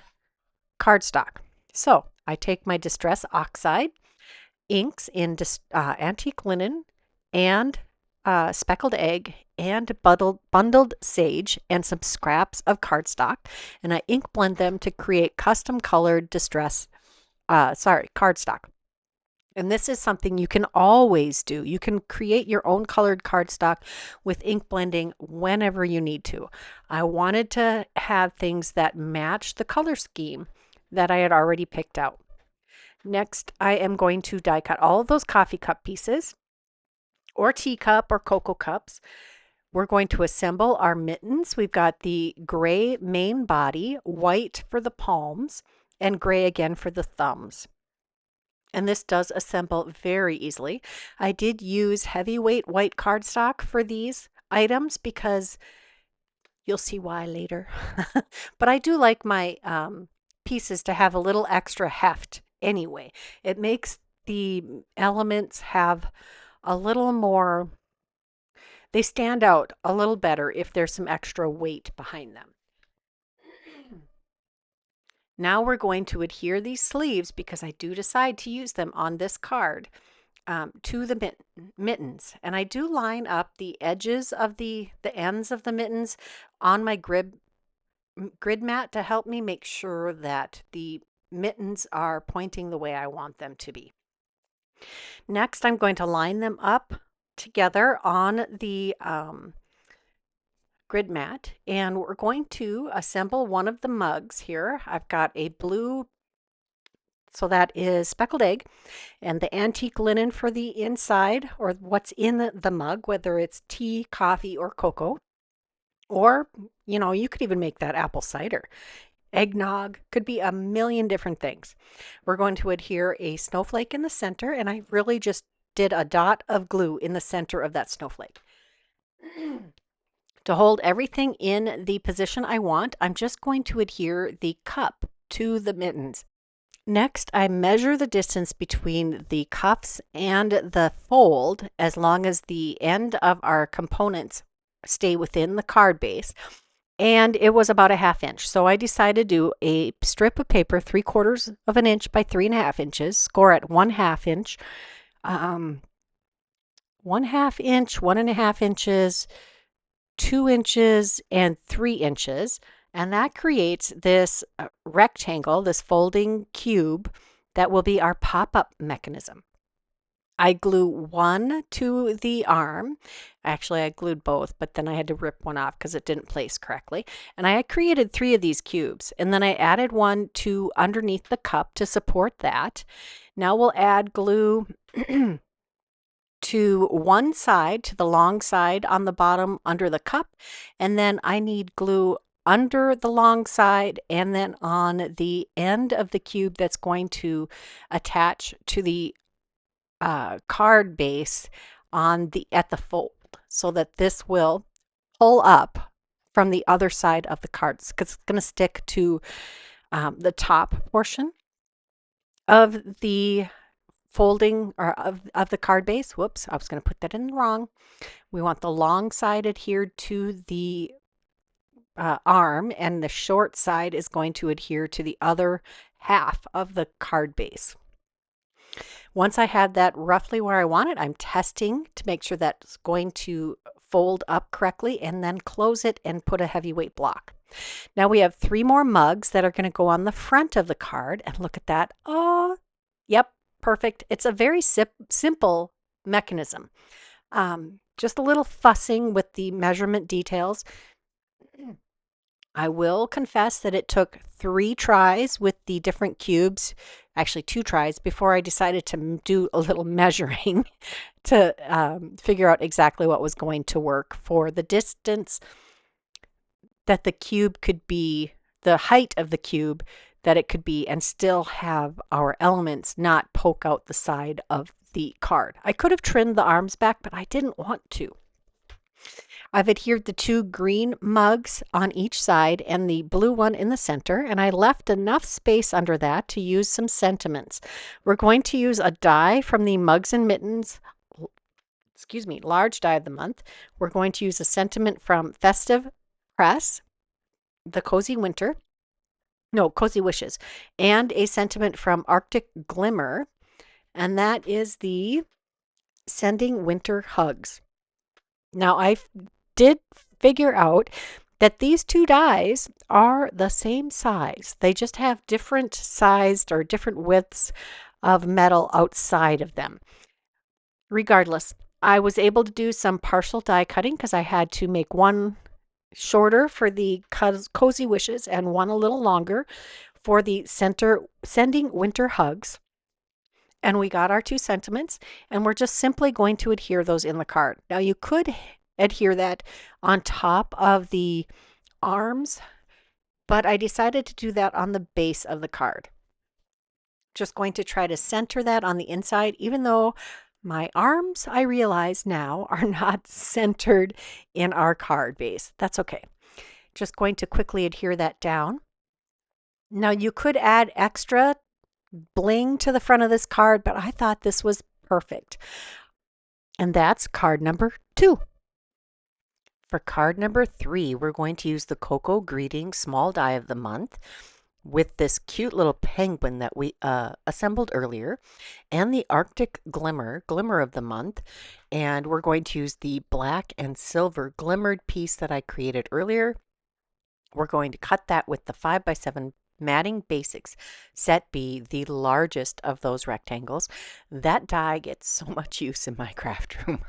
S1: cardstock. So I take my Distress Oxide inks in antique linen and speckled egg and bundled sage and some scraps of cardstock, and I ink blend them to create custom colored cardstock. And this is something you can always do. You can create your own colored cardstock with ink blending whenever you need to. I wanted to have things that match the color scheme that I had already picked out. Next, I am going to die cut all of those coffee cup pieces or teacup or cocoa cups. We're going to assemble our mittens. We've got the gray main body, white for the palms, and gray again for the thumbs. And this does assemble very easily. I did use heavyweight white cardstock for these items because you'll see why later. But I do like my pieces to have a little extra heft anyway. It makes the elements have a little more, they stand out a little better if there's some extra weight behind them. Now we're going to adhere these sleeves, because I do decide to use them on this card, to the mittens. And I do line up the edges of the ends of the mittens on my grid mat to help me make sure that the mittens are pointing the way I want them to be. Next, I'm going to line them up together on the grid mat, and we're going to assemble one of the mugs here. I've got a blue, so that is speckled egg, and the antique linen for the inside, or what's in the mug, whether it's tea, coffee, or cocoa. Or, you know, you could even make that apple cider. Eggnog, could be a million different things. We're going to adhere a snowflake in the center, and I really just did a dot of glue in the center of that snowflake. To hold everything in the position I want, I'm just going to adhere the cup to the mittens. Next, I measure the distance between the cuffs and the fold as long as the end of our components stay within the card base. and it was about a half inch. So I decided to do a strip of paper 3/4 of an inch by 3.5 inches, score at 1/2 inch, um, 1/2 inch, 1.5 inches, 2 inches, and 3 inches. And that creates this rectangle, this folding cube that will be our pop-up mechanism. I glue one to the arm. Actually, I glued both, but then I had to rip one off because it didn't place correctly. And I created 3 of these cubes. And then I added one to underneath the cup to support that. Now we'll add glue to one side, to the long side on the bottom under the cup. And then I need glue under the long side and then on the end of the cube that's going to attach to the card base at the fold, so that this will pull up from the other side of the cards, because it's going to stick to the top portion of the folding, or of the card base. Whoops, I was going to put that in wrong. We want the long side adhered to the arm, and the short side is going to adhere to the other half of the card base. Once I had that roughly where I want it, I'm testing to make sure that's going to fold up correctly, and then close it and put a heavyweight block. Now we have 3 more mugs that are going to go on the front of the card, and look at that. Oh, yep, perfect. It's a very simple mechanism. Just a little fussing with the measurement details. I will confess that it took 3 tries with the different cubes, actually 2 tries, before I decided to do a little measuring to figure out exactly what was going to work for the distance that the cube could be, the height of the cube that it could be, and still have our elements not poke out the side of the card. I could have trimmed the arms back, but I didn't want to. I've adhered the 2 green mugs on each side and the blue one in the center, and I left enough space under that to use some sentiments. We're going to use a die from the Mugs and Mittens, large die of the month. We're going to use a sentiment from Festive Press, the Cozy Wishes, and a sentiment from Arctic Glimmer, and that is the Sending Winter Hugs. Now, I did figure out that these 2 dies are the same size. They just have different sized or different widths of metal outside of them. Regardless, I was able to do some partial die cutting because I had to make one shorter for the Cozy Wishes and one a little longer for the Sending Winter Hugs. And we got our 2 sentiments, and we're just simply going to adhere those in the card. Now, you could adhere that on top of the arms, but I decided to do that on the base of the card. Just going to try to center that on the inside, even though my arms, I realize now, are not centered in our card base. That's okay. Just going to quickly adhere that down. Now, you could add extra bling to the front of this card, but I thought this was perfect. And that's card number 2. For card number 3, we're going to use the Cocoa Greeting small die of the month with this cute little penguin that we assembled earlier, and the Arctic Glimmer of the month. And we're going to use the black and silver glimmered piece that I created earlier. We're going to cut that with the 5x7 Matting Basics Set B, the largest of those rectangles. That die gets so much use in my craft room.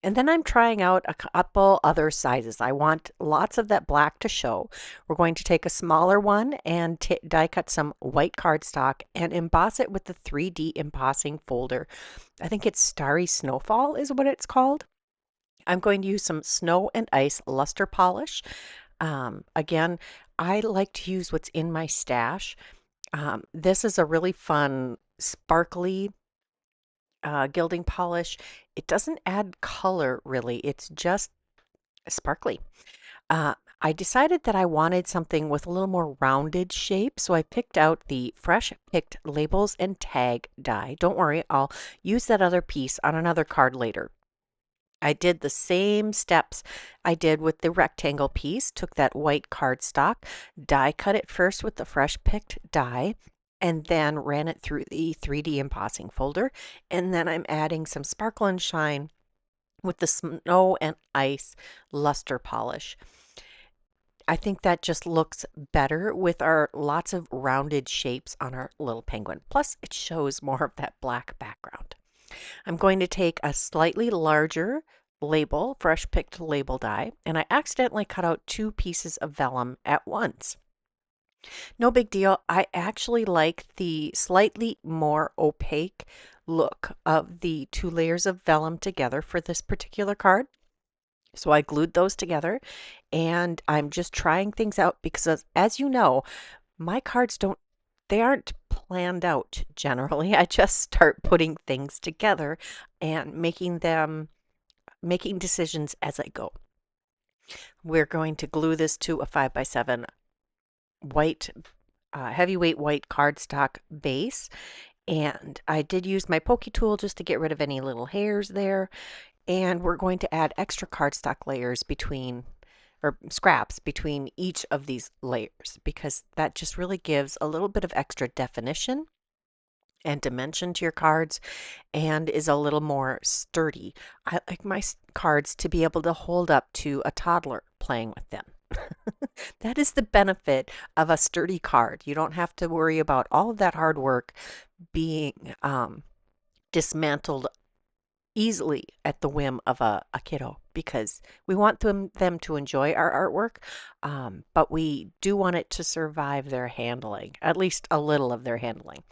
S1: And then I'm trying out a couple other sizes. I want lots of that black to show. We're going to take a smaller one and die cut some white cardstock and emboss it with the 3D embossing folder. I think it's Starry Snowfall is what it's called. I'm going to use some Snow and Ice luster polish. Again, I like to use what's in my stash. This is a really fun, sparkly gilding polish. It doesn't add color really, it's just sparkly. I decided that I wanted something with a little more rounded shape, so I picked out the Fresh Picked Labels and Tag die. Don't worry, I'll use that other piece on another card later. I did the same steps I did with the rectangle piece, took that white cardstock, die cut it first with the fresh picked die, and then ran it through the 3D embossing folder. And then I'm adding some sparkle and shine with the snow and ice luster polish. I think that just looks better with our lots of rounded shapes on our little penguin. Plus, it shows more of that black background. I'm going to take a slightly larger label, fresh picked label die, and I accidentally cut out 2 pieces of vellum at once. No big deal. I actually like the slightly more opaque look of the 2 layers of vellum together for this particular card. So I glued those together, and I'm just trying things out because as you know, my cards they aren't planned out generally. I just start putting things together and making decisions as I go. We're going to glue this to a 5x7 white, heavyweight white cardstock base. And I did use my pokey tool just to get rid of any little hairs there. And we're going to add extra cardstock layers or scraps between each of these layers, because that just really gives a little bit of extra definition and dimension to your cards and is a little more sturdy. I like my cards to be able to hold up to a toddler playing with them. That is the benefit of a sturdy card. You don't have to worry about all of that hard work being dismantled easily at the whim of a kiddo, because we want them to enjoy our artwork, but we do want it to survive their handling, at least a little of their handling.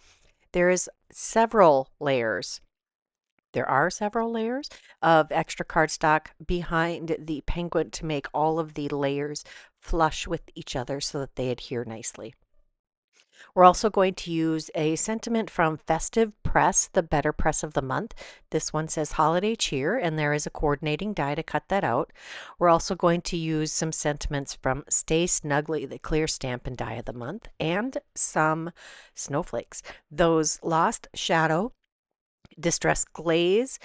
S1: There are several layers of extra cardstock behind the penguin to make all of the layers flush with each other so that they adhere nicely. We're also going to use a sentiment from Festive Press, the better press of the month. This one says Holiday Cheer, and there is a coordinating die to cut that out. We're also going to use some sentiments from Stay Snugly, the clear stamp and die of the month, and some snowflakes. Those Lost Shadow, Distress Glaze,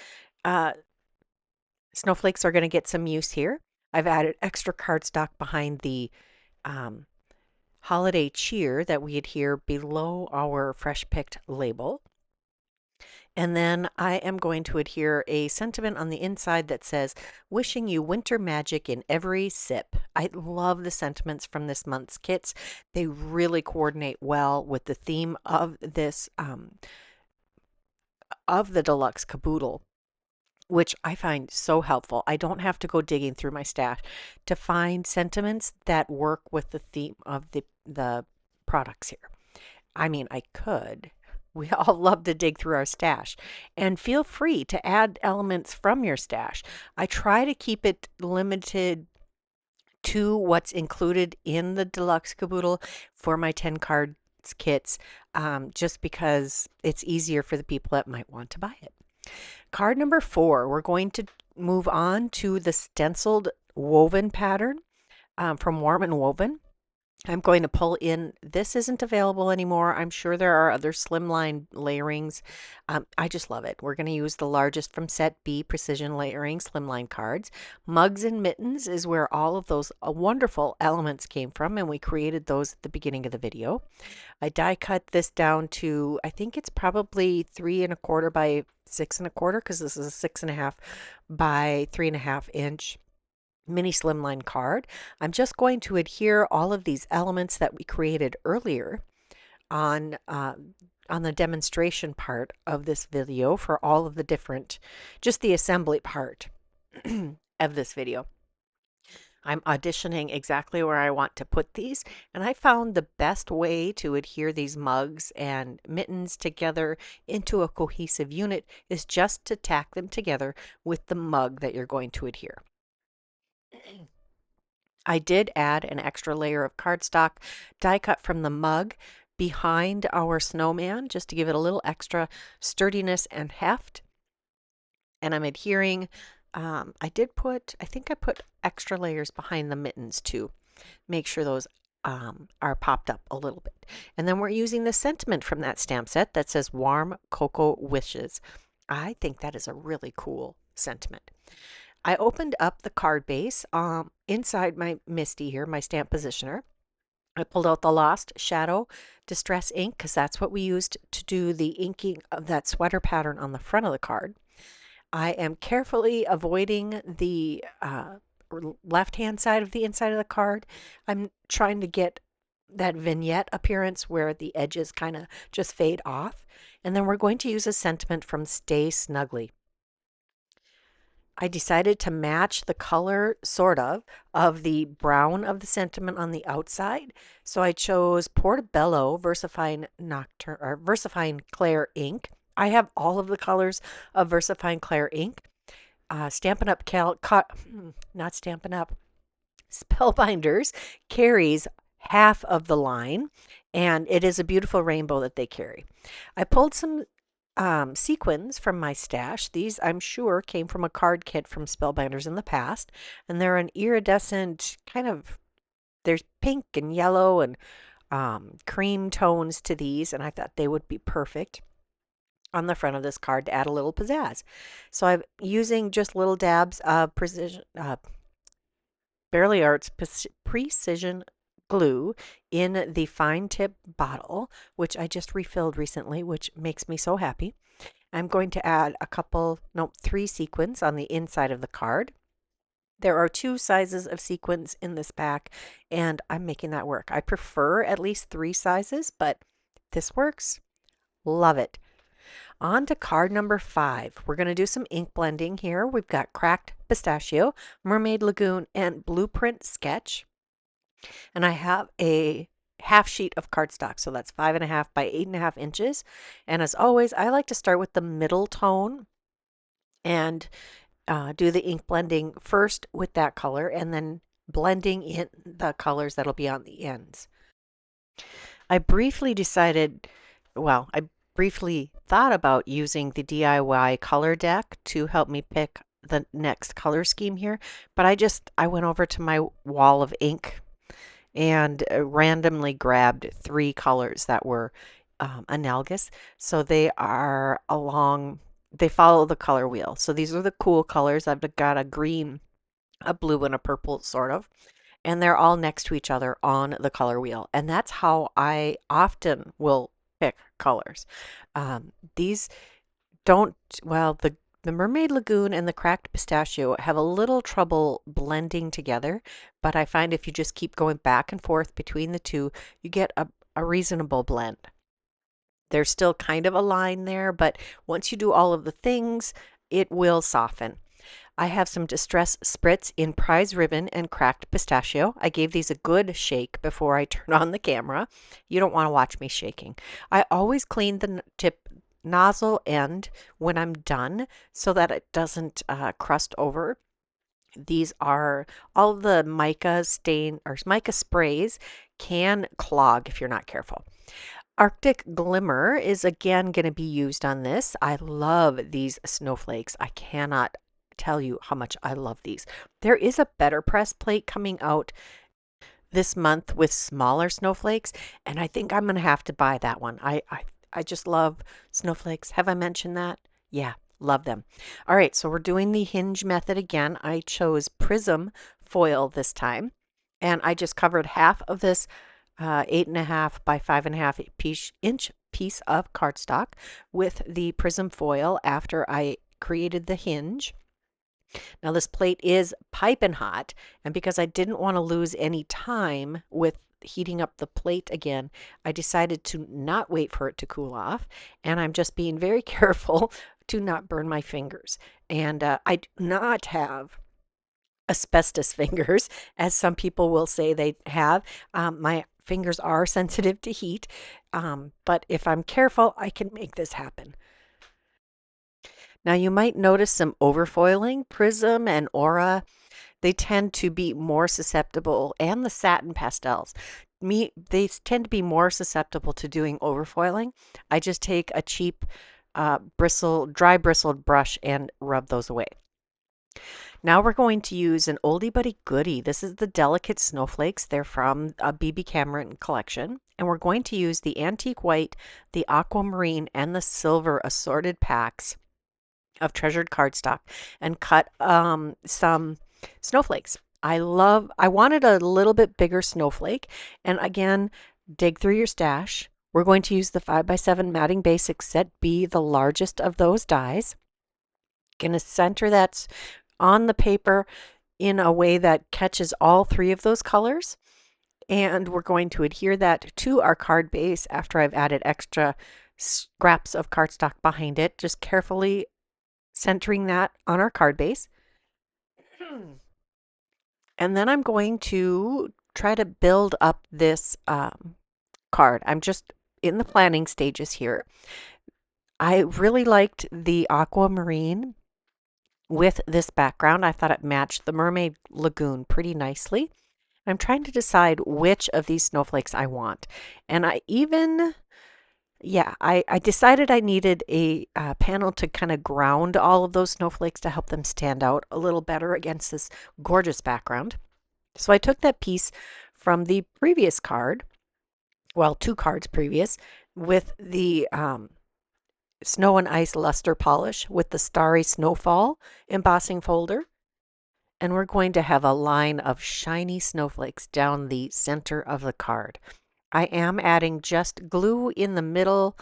S1: snowflakes are going to get some use here. I've added extra cardstock behind the Holiday Cheer that we adhere below our fresh picked label. And then I am going to adhere a sentiment on the inside that says, wishing you winter magic in every sip. I love the sentiments from this month's kits. They really coordinate well with the theme of this, of the deluxe caboodle, which I find so helpful. I don't have to go digging through my stash to find sentiments that work with the theme of the products here. I mean, I could. We all love to dig through our stash. And feel free to add elements from your stash. I try to keep it limited to what's included in the deluxe caboodle for my 10 cards kits, just because it's easier for the people that might want to buy it. Card number 4, we're going to move on to the stenciled woven pattern from Warm and Woven. I'm going to pull in, this isn't available anymore. I'm sure there are other slimline layerings. I just love it. We're going to use the largest from set B precision layering slimline cards. Mugs and Mittens is where all of those wonderful elements came from, and we created those at the beginning of the video. I die cut this down to, I think it's probably 3 1/4 by 6 1/4, because this is a 6.5 by 3.5 inch mini slimline card. I'm just going to adhere all of these elements that we created earlier on the demonstration part of this video for all of the different, just the assembly part of this video. I'm auditioning exactly where I want to put these, and I found the best way to adhere these mugs and mittens together into a cohesive unit is just to tack them together with the mug that you're going to adhere. I did add an extra layer of cardstock die cut from the mug behind our snowman just to give it a little extra sturdiness and heft. And I'm adhering, I think I put extra layers behind the mittens too. Make sure those are popped up a little bit. And then we're using the sentiment from that stamp set that says Warm Cocoa Wishes. I think that is a really cool sentiment. I opened up the card base inside my Misty here, my stamp positioner. I pulled out the Lost Shadow Distress ink because that's what we used to do the inking of that sweater pattern on the front of the card. I am carefully avoiding the left-hand side of the inside of the card. I'm trying to get that vignette appearance where the edges kind of just fade off. And then we're going to use a sentiment from Stay Snugly. I decided to match the color, sort of the brown of the sentiment on the outside. So I chose Portobello Versifying Nocturne or Versifying Clair ink. I have all of the colors of Versifying Clair ink. Stampin' Up! Not Stampin' Up! Spellbinders carries half of the line, and it is a beautiful rainbow that they carry. I pulled some sequins from my stash. These, I'm sure, came from a card kit from Spellbinders in the past, and they're an iridescent kind of, there's pink and yellow and cream tones to these, and I thought they would be perfect on the front of this card to add a little pizzazz. So I'm using just little dabs of Barely Arts Precision glue in the fine tip bottle, which I just refilled recently, which makes me so happy. I'm going to add three sequins on the inside of the card. There are 2 sizes of sequins in this pack, and I'm making that work. I prefer at least 3 sizes, but this works. Love it. On to card number 5. We're going to do some ink blending here. We've got Cracked Pistachio, Mermaid Lagoon, and Blueprint Sketch. And I have a half sheet of cardstock, so that's 5.5 by 8.5 inches. And as always, I like to start with the middle tone and do the ink blending first with that color and then blending in the colors that'll be on the ends. I briefly thought about using the DIY color deck to help me pick the next color scheme here, but I went over to my wall of ink and randomly grabbed 3 colors that were analogous. So they follow the color wheel. So these are the cool colors. I've got a green, a blue, and a purple sort of. And they're all next to each other on the color wheel. And that's how I often will pick colors. These don't, well, the Mermaid Lagoon and the Cracked Pistachio have a little trouble blending together, but I find if you just keep going back and forth between the two, you get a reasonable blend. There's still kind of a line there, but once you do all of the things, it will soften. I have some Distress Spritz in Prize Ribbon and Cracked Pistachio. I gave these a good shake before I turn on the camera. You don't want to watch me shaking. I always clean the tip nozzle end when I'm done so that it doesn't crust over. These are all the mica stain or mica sprays can clog if you're not careful. Arctic Glimmer is again going to be used on this. I love these snowflakes. I cannot tell you how much I love these. There is a Better Press plate coming out this month with smaller snowflakes, and I think I'm going to have to buy that one. I just love snowflakes. Have I mentioned that? Yeah, love them. All right, so we're doing the hinge method again. I chose Prism foil this time, and I just covered half of this 8.5 by 5.5 inch piece of cardstock with the Prism foil after I created the hinge. Now this plate is piping hot, and because I didn't want to lose any time with heating up the plate again, I decided to not wait for it to cool off, and I'm just being very careful to not burn my fingers. And I do not have asbestos fingers, as some people will say they have. My fingers are sensitive to heat, but if I'm careful, I can make this happen. Now you might notice some overfoiling. Prism and Aura, they tend to be more susceptible, and the satin pastels. They tend to be more susceptible to doing overfoiling. I just take a cheap dry bristled brush and rub those away. Now we're going to use an oldie but a goodie. This is the Delicate Snowflakes. They're from a BB Cameron collection. And we're going to use the Antique White, the Aquamarine, and the Silver assorted packs of treasured cardstock and cut some snowflakes. I wanted a little bit bigger snowflake. And again, dig through your stash. We're going to use the 5x7 Matting Basics Set B, the largest of those dies. Going to center that on the paper in a way that catches all three of those colors. And we're going to adhere that to our card base after I've added extra scraps of cardstock behind it, just carefully centering that on our card base. And then I'm going to try to build up this card. I'm just in the planning stages here. I really liked the aquamarine with this background. I thought it matched the Mermaid Lagoon pretty nicely. I'm trying to decide which of these snowflakes I want. And I decided I needed a panel to kind of ground all of those snowflakes to help them stand out a little better against this gorgeous background. So I took that piece from the previous card, well, 2 cards previous, with the Snow and Ice Luster Polish with the Starry Snowfall embossing folder. And we're going to have a line of shiny snowflakes down the center of the card. I am adding just glue in the middle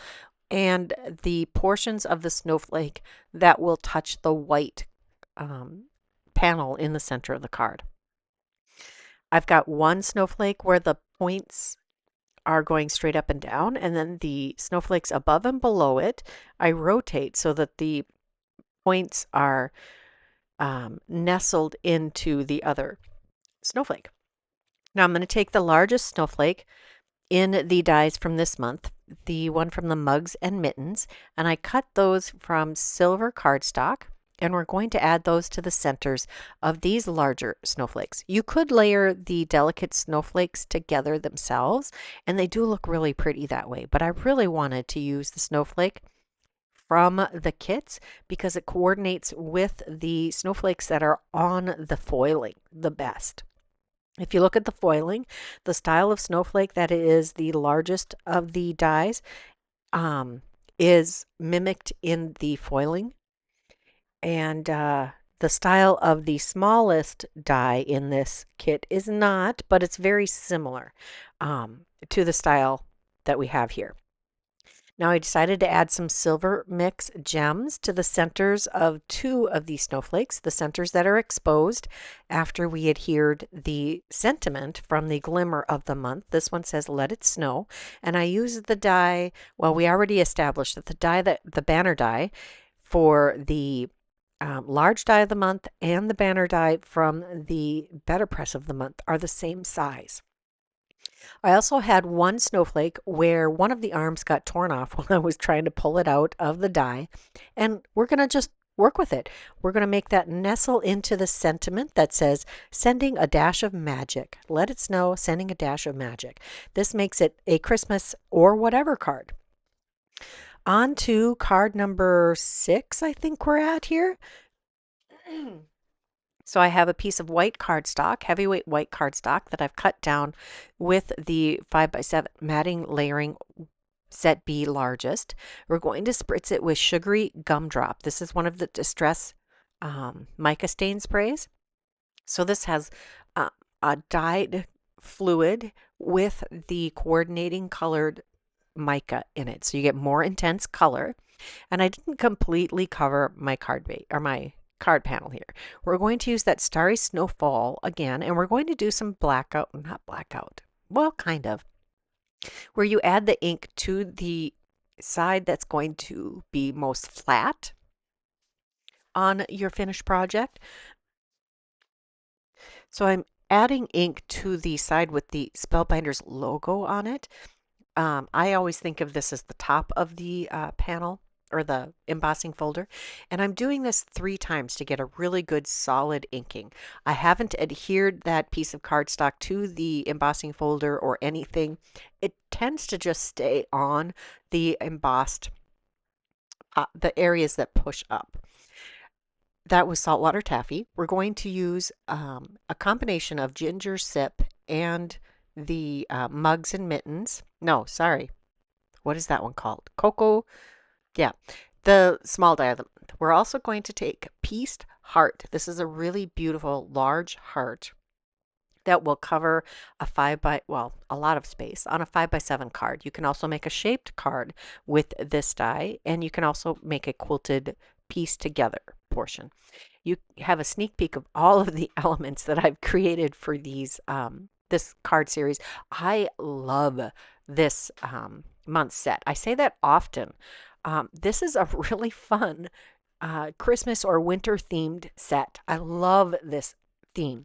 S1: and the portions of the snowflake that will touch the white panel in the center of the card. I've got one snowflake where the points are going straight up and down, and then the snowflakes above and below it, I rotate so that the points are nestled into the other snowflake. Now I'm going to take the largest snowflake in the dies from this month, the one from the mugs and mittens, and I cut those from silver cardstock, and we're going to add those to the centers of these larger snowflakes. You could layer the delicate snowflakes together themselves, and they do look really pretty that way, but I really wanted to use the snowflake from the kits because it coordinates with the snowflakes that are on the foiling the best. If you look at the foiling, the style of snowflake that is the largest of the dies is mimicked in the foiling. And the style of the smallest die in this kit is not, but it's very similar to the style that we have here. Now I decided to add some silver mix gems to the centers of 2 of these snowflakes, the centers that are exposed after we adhered the sentiment from the glimmer of the month. This one says let it snow, and I used the die, well, we already established that the banner die for the large die of the month and the banner die from the better press of the month are the same size. I also had one snowflake where one of the arms got torn off when I was trying to pull it out of the die, and we're going to just work with it. We're going to make that nestle into the sentiment that says sending a dash of magic. Let it snow, sending a dash of magic. This makes it a Christmas or whatever card. On to card number 6, I think we're at here. So I have a piece of white cardstock, heavyweight white cardstock that I've cut down with the 5x7 matting layering set B largest. We're going to spritz it with sugary gumdrop. This is one of the Distress mica stain sprays. So this has a dyed fluid with the coordinating colored mica in it. So you get more intense color. And I didn't completely cover my card panel here. We're going to use that Starry Snowfall again, and we're going to do some not blackout, well, kind of, where you add the ink to the side that's going to be most flat on your finished project. So I'm adding ink to the side with the Spellbinders logo on it. I always think of this as the top of the panel or the embossing folder, and I'm doing this 3 times to get a really good solid inking. I haven't adhered that piece of cardstock to the embossing folder or anything. It tends to just stay on the embossed the areas that push up. That was saltwater taffy. We're going to use a combination of ginger sip and the mugs and mittens. No, sorry. What is that one called? Cocoa. Yeah, the small die of the month. We're also going to take Pieced Heart. This is a really beautiful large heart that will cover a 5 by, well, a lot of space on a 5 by 7 card. You can also make a shaped card with this die, and you can also make a quilted piece together portion. You have a sneak peek of all of the elements that I've created for these this card series. I love this month set. I say that often. This is a really fun Christmas or winter themed set. I love this theme.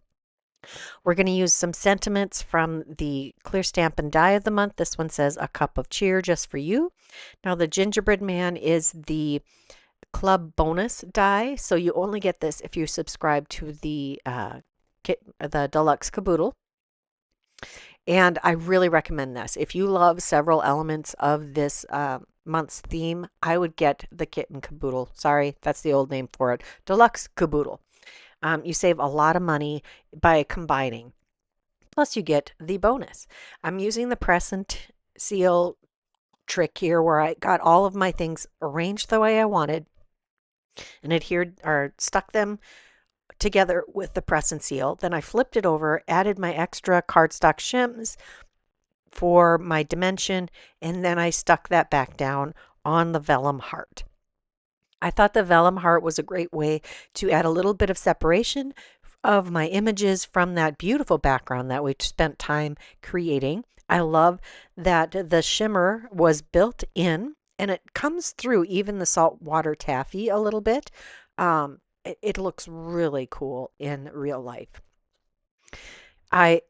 S1: We're going to use some sentiments from the clear stamp and die of the month. This one says a cup of cheer just for you. Now the gingerbread man is the club bonus die, so you only get this if you subscribe to the deluxe caboodle. And I really recommend this. If you love several elements of this month's theme, I would get the kit and caboodle. Sorry, that's the old name for it. Deluxe caboodle. You save a lot of money by combining. Plus, you get the bonus. I'm using the press and seal trick here where I got all of my things arranged the way I wanted and adhered or stuck them together with the press and seal. Then I flipped it over, added my extra cardstock shims for my dimension, and then I stuck that back down on the vellum heart. I thought the vellum heart was a great way to add a little bit of separation of my images from that beautiful background that we spent time creating. I love that the shimmer was built in and it comes through even the saltwater taffy a little bit. It looks really cool in real life. I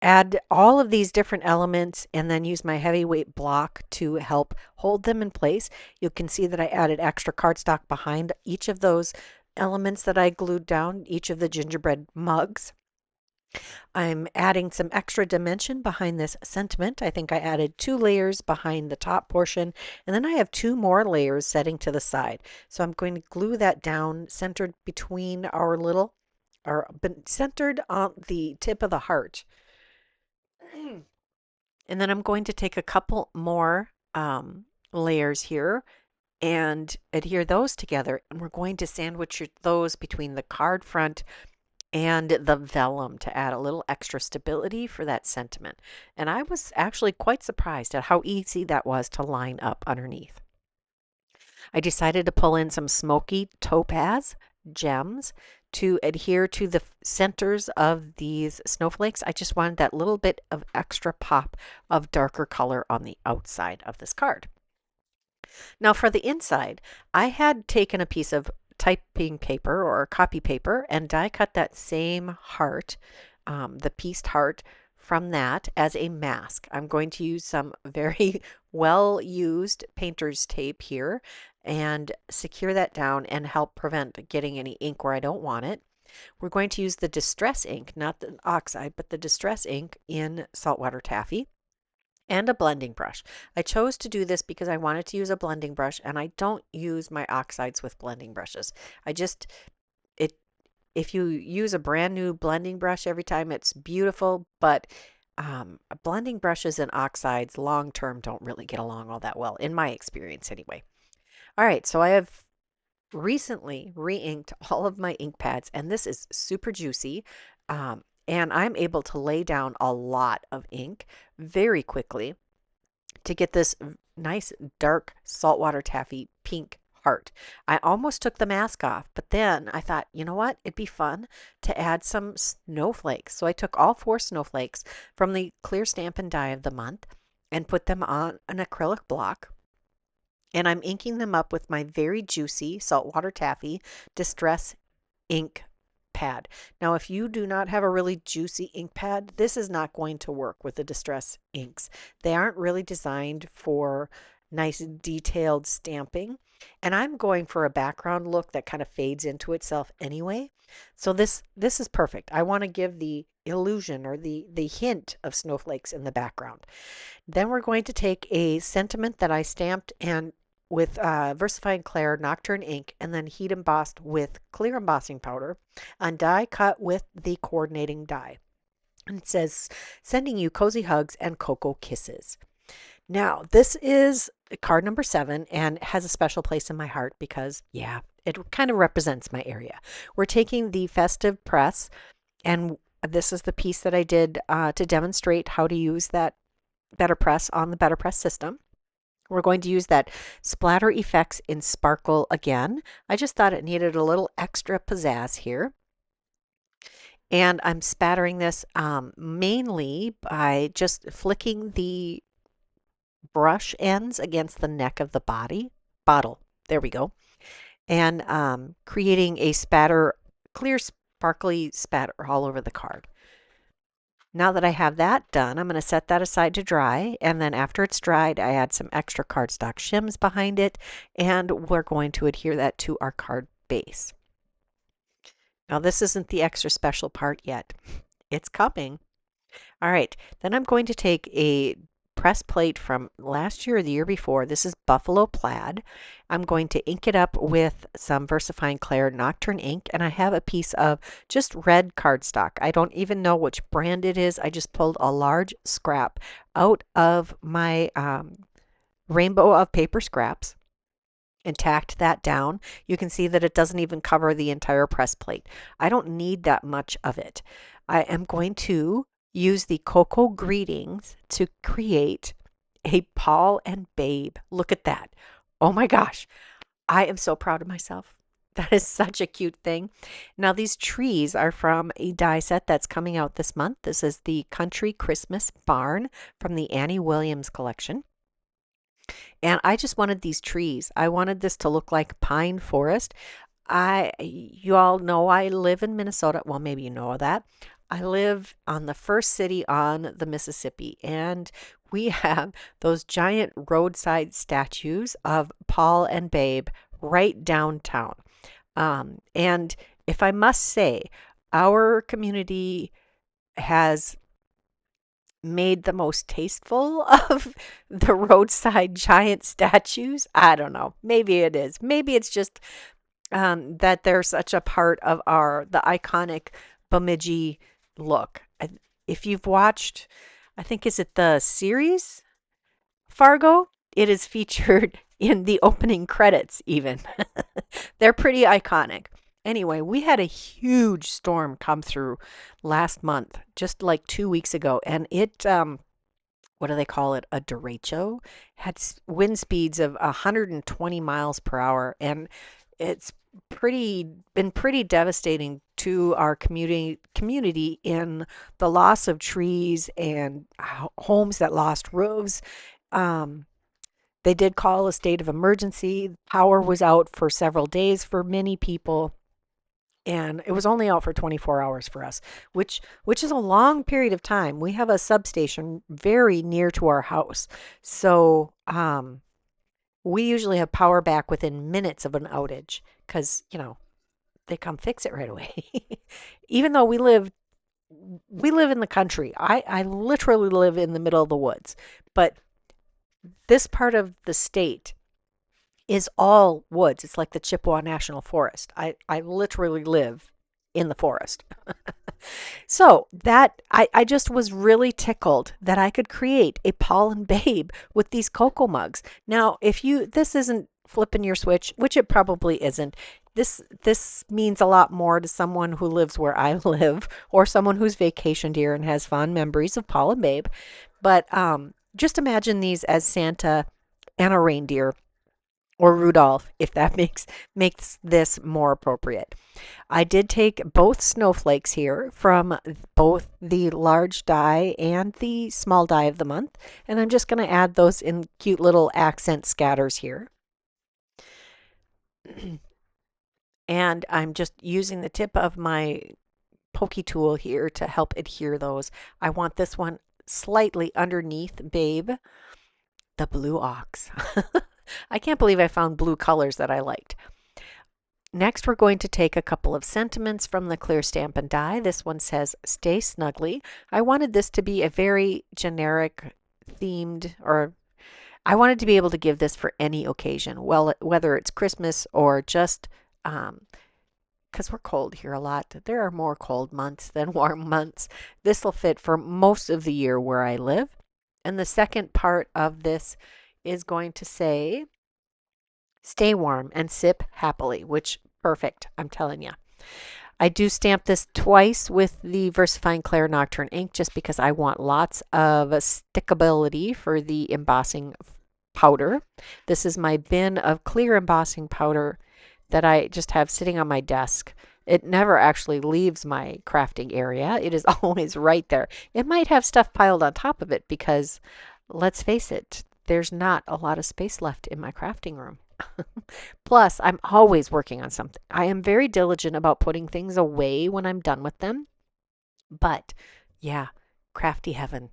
S1: add all of these different elements and then use my heavyweight block to help hold them in place. You can see that I added extra cardstock behind each of those elements that I glued down, each of the gingerbread mugs. I'm adding some extra dimension behind this sentiment. I think I added 2 layers behind the top portion, and then I have 2 more layers setting to the side. So I'm going to glue that down centered between our little, or centered on the tip of the heart. And then I'm going to take a couple more layers here and adhere those together. And we're going to sandwich those between the card front and the vellum to add a little extra stability for that sentiment. And I was actually quite surprised at how easy that was to line up underneath. I decided to pull in some smoky topaz gems to adhere to the centers of these snowflakes. I just wanted that little bit of extra pop of darker color on the outside of this card. Now for the inside, I had taken a piece of typing paper or copy paper and die cut that same heart, the pieced heart, from that as a mask. I'm going to use some very well used painter's tape here and secure that down and help prevent getting any ink where I don't want it. We're going to use the distress ink, not the oxide, but the distress ink in saltwater taffy, and a blending brush. I chose to do this because I wanted to use a blending brush, and I don't use my oxides with blending brushes. If you use a brand new blending brush every time, it's beautiful, but blending brushes and oxides long term don't really get along all that well, in my experience anyway. All right, so I have recently re-inked all of my ink pads, and this is super juicy. And I'm able to lay down a lot of ink very quickly to get this nice dark saltwater taffy pink heart. I almost took the mask off, but then I thought, you know what? It'd be fun to add some snowflakes. So I took all 4 snowflakes from the clear stamp and die of the month and put them on an acrylic block. And I'm inking them up with my very juicy saltwater taffy distress ink pad. Now, if you do not have a really juicy ink pad, this is not going to work with the distress inks. They aren't really designed for nice detailed stamping. And I'm going for a background look that kind of fades into itself anyway. So this is perfect. I want to give the illusion or the hint of snowflakes in the background. Then we're going to take a sentiment that I stamped and with Versified Clair Nocturne ink and then heat embossed with clear embossing powder on die cut with the coordinating die. And it says, sending you cozy hugs and cocoa kisses. Now, this is card number 7 and has a special place in my heart because, yeah, it kind of represents my area. We're taking the festive press, and this is the piece that I did to demonstrate how to use that Better Press on the Better Press system. We're going to use that Splatter Effects in Sparkle again. I just thought it needed a little extra pizzazz here. And I'm spattering this mainly by just flicking the brush ends against the neck of the bottle. There we go. And creating a clear, sparkly spatter all over the card. Now that I have that done, I'm going to set that aside to dry. And then after it's dried, I add some extra cardstock shims behind it. And we're going to adhere that to our card base. Now, this isn't the extra special part yet. It's coming. All right, then I'm going to take a press plate from last year or the year before. This is Buffalo Plaid. I'm going to ink it up with some VersaFine Clair Nocturne ink, and I have a piece of just red cardstock. I don't even know which brand it is. I just pulled a large scrap out of my rainbow of paper scraps and tacked that down. You can see that it doesn't even cover the entire press plate. I don't need that much of it. I am going to use the Cocoa Greetings to create a Paul and Babe. Look at that. Oh my gosh. I am so proud of myself. That is such a cute thing. Now, these trees are from a die set that's coming out this month. This is the Country Christmas Barn from the Annie Williams collection. And I just wanted these trees. I wanted this to look like pine forest. You all know I live in Minnesota. Well, maybe you know that. I live on the first city on the Mississippi, and we have those giant roadside statues of Paul and Babe right downtown. And if I must say, our community has made the most tasteful of the roadside giant statues. I don't know. Maybe it is. Maybe it's just that they're such a part of the iconic Bemidji look. If you've watched, I think, is it the series Fargo? It is featured in the opening credits even. They're pretty iconic. Anyway, we had a huge storm come through last month, just like 2 weeks ago, and it what do they call it? A derecho had wind speeds of 120 miles per hour, and it's been pretty devastating to our community in the loss of trees and homes that lost roofs. They did call a state of emergency. Power was out for several days for many people, and it was only out for 24 hours for us, which is a long period of time. We have a substation very near to our house, so we usually have power back within minutes of an outage because they come fix it right away. Even though we live in the country, I literally live in the middle of the woods, but this part of the state is all woods. It's like the Chippewa National Forest. I literally live in the forest. So that I just was really tickled that I could create a Paul and Babe with these cocoa mugs. Now, if this isn't flipping your switch, which it probably isn't, this means a lot more to someone who lives where I live or someone who's vacationed here and has fond memories of Paul and Babe. But just imagine these as Santa and a reindeer, or Rudolph, if that makes this more appropriate. I did take both snowflakes here from both the large die and the small die of the month, and I'm just going to add those in cute little accent scatters here. And I'm just using the tip of my pokey tool here to help adhere those. I want this one slightly underneath Babe, the blue ox. I can't believe I found blue colors that I liked. Next, we're going to take a couple of sentiments from the clear Stampin' Die. This one says, "Stay snugly." I wanted this to be a very generic themed, or I wanted to be able to give this for any occasion, well, whether it's Christmas or just because we're cold here a lot. There are more cold months than warm months. This will fit for most of the year where I live. And the second part of this is going to say, stay warm and sip happily, which perfect, I'm telling you. I do stamp this twice with the VersaFine Clair Nocturne ink just because I want lots of stickability for the embossing powder. This is my bin of clear embossing powder that I just have sitting on my desk. It never actually leaves my crafting area. It is always right there. It might have stuff piled on top of it because, let's face it, there's not a lot of space left in my crafting room. Plus, I'm always working on something. I am very diligent about putting things away when I'm done with them. But yeah, crafty heaven.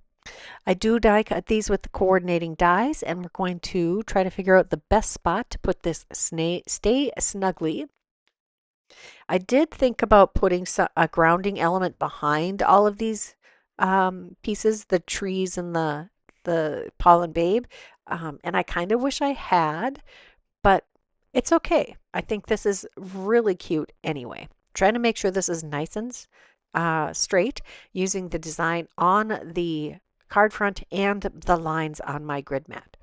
S1: I do die cut these with the coordinating dies, and we're going to try to figure out the best spot to put this stay snugly. I did think about putting a grounding element behind all of these pieces, the trees and the pollen babe, and I kind of wish I had, but it's okay. I think this is really cute anyway. Trying to make sure this is nice and straight using the design on the card front and the lines on my grid mat.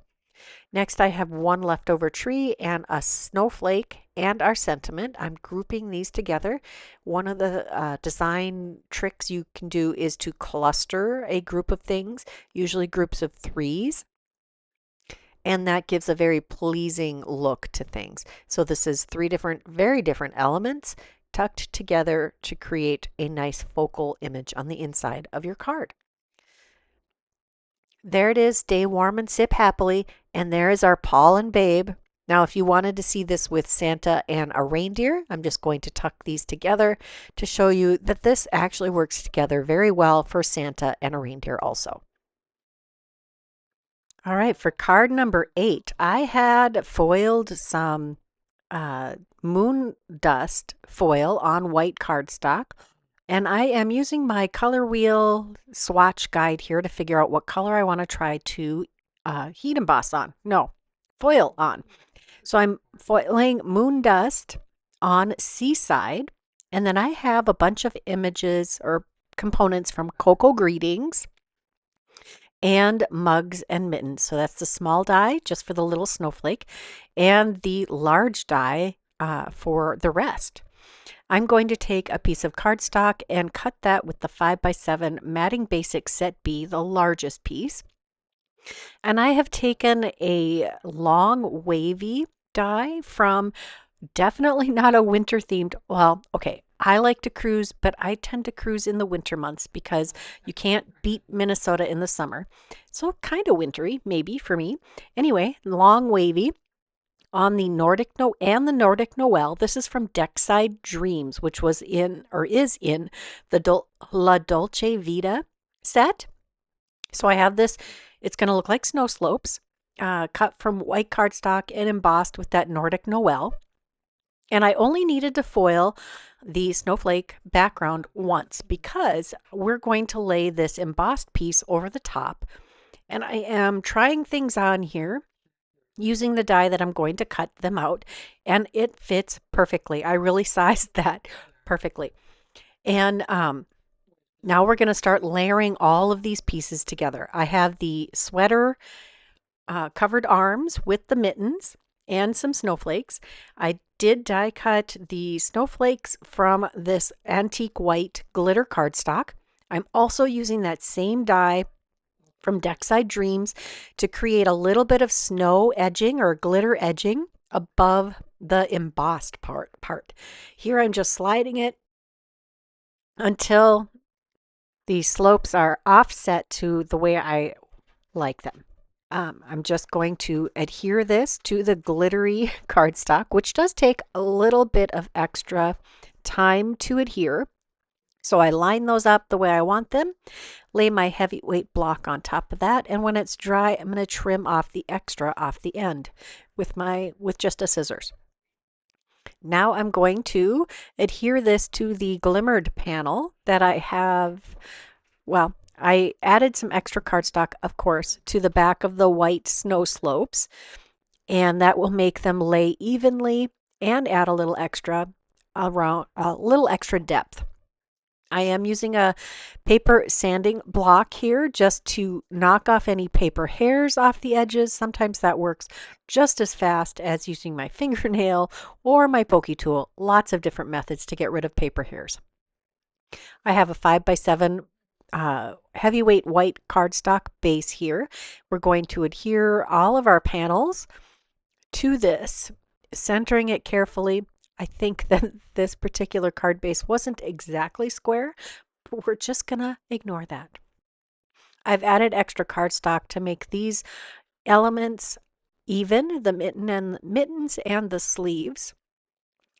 S1: Next, I have one leftover tree and a snowflake and our sentiment. I'm grouping these together. One of the design tricks you can do is to cluster a group of things, usually groups of threes. And that gives a very pleasing look to things. So this is three very different elements tucked together to create a nice focal image on the inside of your card. There it is, stay warm and sip happily, and there is our pollen babe. Now, if you wanted to see this with Santa and a reindeer, I'm just going to tuck these together to show you that this actually works together very well for Santa and a reindeer also. All right, for card number 8, I had foiled some moon dust foil on white cardstock. And I am using my color wheel swatch guide here to figure out what color I want to try to heat emboss on. No, foil on. So I'm foiling moon dust on Seaside. And then I have a bunch of images or components from Cocoa Greetings and Mugs and Mittens. So that's the small die just for the little snowflake and the large die for the rest. I'm going to take a piece of cardstock and cut that with the 5x7 Matting Basic Set B, the largest piece. And I have taken a long wavy die from definitely not a winter themed, well, okay, I like to cruise, but I tend to cruise in the winter months because you can't beat Minnesota in the summer. So kind of wintry, maybe for me. Anyway, long wavy on the Nordic Noel. This is from Deckside Dreams, which was in or is in the La Dolce Vita set. So I have this. It's going to look like snow slopes, cut from white cardstock and embossed with that Nordic Noel. And I only needed to foil the snowflake background once because we're going to lay this embossed piece over the top. And I am trying things on here using the die that I'm going to cut them out, and it fits perfectly. I really sized that perfectly. And now we're going to start layering all of these pieces together. I have the sweater covered arms with the mittens and some snowflakes. I did die cut the snowflakes from this antique white glitter cardstock. I'm also using that same die from Deckside Dreams to create a little bit of snow edging or glitter edging above the embossed part. Here I'm just sliding it until the slopes are offset to the way I like them. I'm just going to adhere this to the glittery cardstock, which does take a little bit of extra time to adhere. So I line those up the way I want them, lay my heavyweight block on top of that, and when it's dry, I'm going to trim off the extra off the end with just a scissors. Now I'm going to adhere this to the glimmered panel that I have. Well, I added some extra cardstock, of course, to the back of the white snow slopes, and that will make them lay evenly and add a little extra depth. I am using a paper sanding block here just to knock off any paper hairs off the edges. Sometimes that works just as fast as using my fingernail or my pokey tool. Lots of different methods to get rid of paper hairs. I have a 5x7 heavyweight white cardstock base here. We're going to adhere all of our panels to this, centering it carefully. I think that this particular card base wasn't exactly square, but we're just gonna ignore that. I've added extra cardstock to make these elements even, the mittens and the sleeves.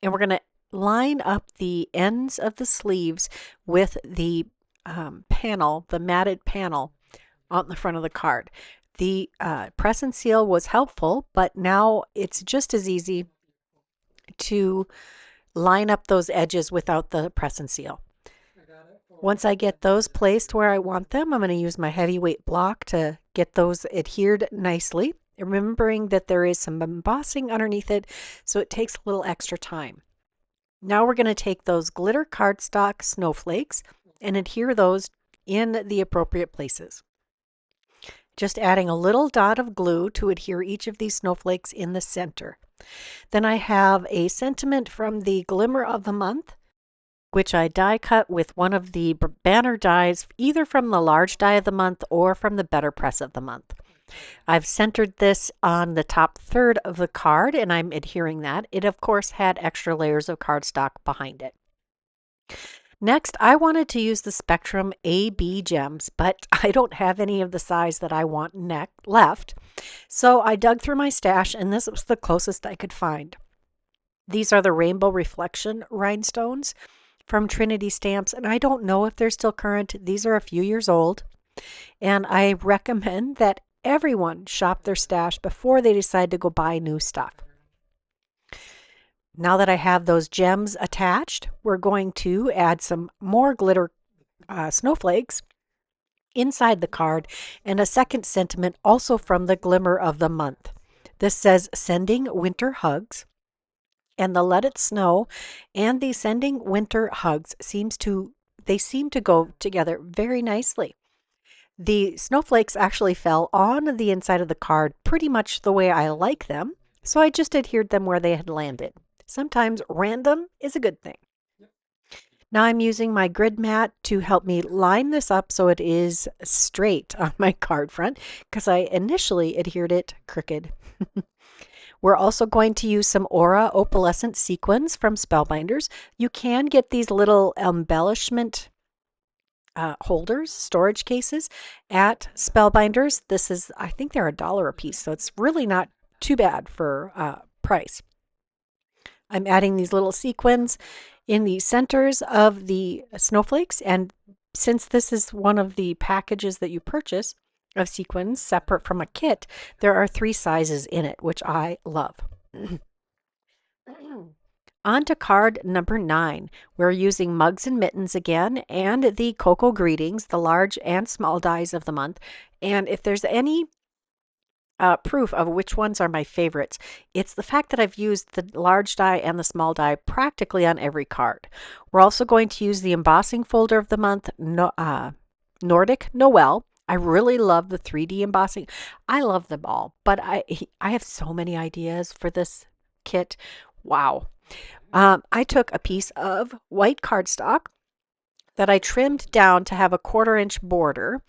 S1: And we're gonna line up the ends of the sleeves with the panel, the matted panel on the front of the card. The press and seal was helpful, but now it's just as easy to line up those edges without the press and seal. Once I get those placed where I want them, I'm going to use my heavyweight block to get those adhered nicely, remembering that there is some embossing underneath it, so it takes a little extra time. Now we're going to take those glitter cardstock snowflakes and adhere those in the appropriate places. Just adding a little dot of glue to adhere each of these snowflakes in the center. Then I have a sentiment from the Glimmer of the Month, which I die cut with one of the banner dies, either from the large die of the month or from the better press of the month. I've centered this on the top third of the card and I'm adhering that. It of course had extra layers of cardstock behind it. Next, I wanted to use the Spectrum AB gems, but I don't have any of the size that I want left. So I dug through my stash and this was the closest I could find. These are the Rainbow Reflection rhinestones from Trinity Stamps, and I don't know if they're still current. These are a few years old, and I recommend that everyone shop their stash before they decide to go buy new stuff. Now that I have those gems attached, we're going to add some more glitter snowflakes inside the card and a second sentiment also from the Glimmer of the Month. This says, "Sending winter hugs." And the "Let It Snow" and the "Sending winter hugs" seem to go together very nicely. The snowflakes actually fell on the inside of the card pretty much the way I like them, so I just adhered them where they had landed. Sometimes random is a good thing. Now I'm using my grid mat to help me line this up so it is straight on my card front because I initially adhered it crooked. We're also going to use some Aura opalescent sequins from Spellbinders. You can get these little embellishment holders, storage cases at Spellbinders. This is, I think they're $1 a piece, so it's really not too bad for price. I'm adding these little sequins in the centers of the snowflakes, and since this is one of the packages that you purchase of sequins separate from a kit, there are 3 sizes in it, which I love. On to card number 9. We're using Mugs and Mittens again and the Cocoa Greetings, the large and small dies of the month. And if there's any proof of which ones are my favorites, it's the fact that I've used the large die and the small die practically on every card. We're also going to use the embossing folder of the month, Nordic Noel. I really love the 3D embossing. I love them all, but I have so many ideas for this kit. Wow. I took a piece of white cardstock that I trimmed down to have a 1/4-inch border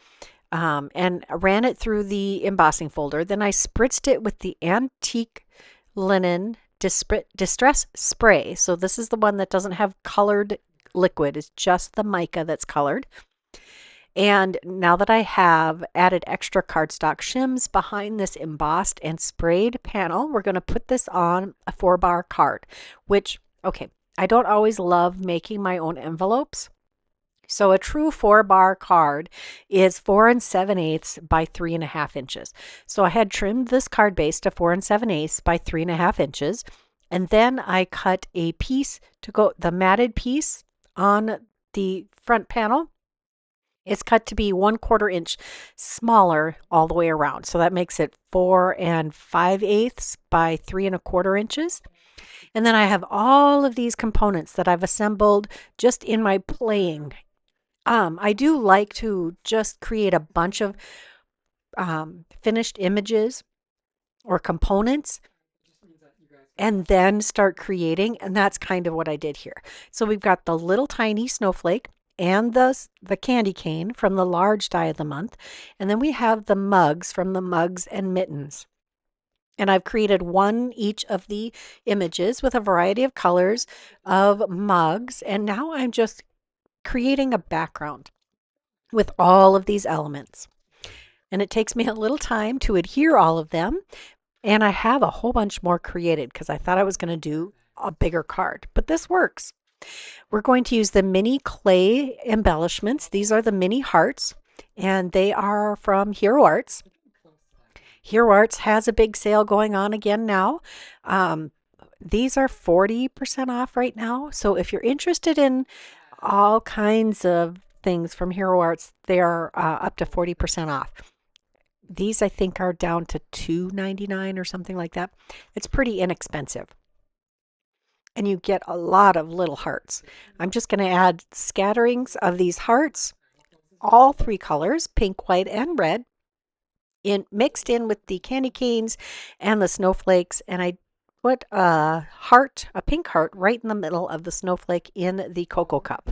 S1: and ran it through the embossing folder. Then I spritzed it with the Antique Linen Distress Spray. So this is the one that doesn't have colored liquid. It's just the mica that's colored. And now that I have added extra cardstock shims behind this embossed and sprayed panel, we're going to put this on a 4-bar card, which, okay, I don't always love making my own envelopes. So a true 4-bar card is 4 7/8 by 3.5 inches. So I had trimmed this card base to 4 7/8 by 3.5 inches. And then I cut a piece to go, the matted piece on the front panel. It's cut to be 1/4 inch smaller all the way around. So that makes it 4 5/8 by 3 1/4 inches. And then I have all of these components that I've assembled just in my playing I do like to just create a bunch of finished images or components and then start creating. And that's kind of what I did here. So we've got the little tiny snowflake and the candy cane from the large die of the month. And then we have the mugs from the mugs and mittens. And I've created one each of the images with a variety of colors of mugs. And now I'm just creating a background with all of these elements. And it takes me a little time to adhere all of them. And I have a whole bunch more created because I thought I was going to do a bigger card, but this works. We're going to use the mini clay embellishments. These are the mini hearts, and they are from Hero Arts. Hero Arts has a big sale going on again now. These are 40% off right now. So if you're interested in all kinds of things from Hero Arts, they are up to 40% off. These I think are down to $2.99 or something like that. It's pretty inexpensive. And you get a lot of little hearts. I'm just going to add scatterings of these hearts, all three colors, pink, white, and red, mixed in with the candy canes and the snowflakes. And I put a heart, a pink heart, right in the middle of the snowflake in the cocoa cup.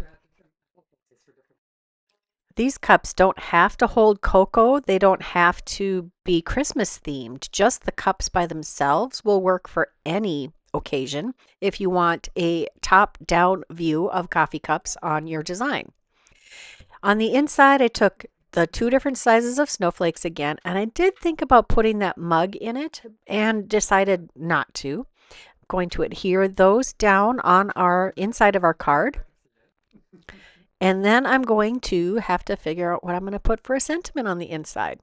S1: These cups don't have to hold cocoa. They don't have to be Christmas themed. Just the cups by themselves will work for any occasion if you want a top-down view of coffee cups on your design. On the inside, I took the two different sizes of snowflakes again, and I did think about putting that mug in it and decided not to. I'm going to adhere those down on our inside of our card. And then I'm going to have to figure out what I'm going to put for a sentiment on the inside.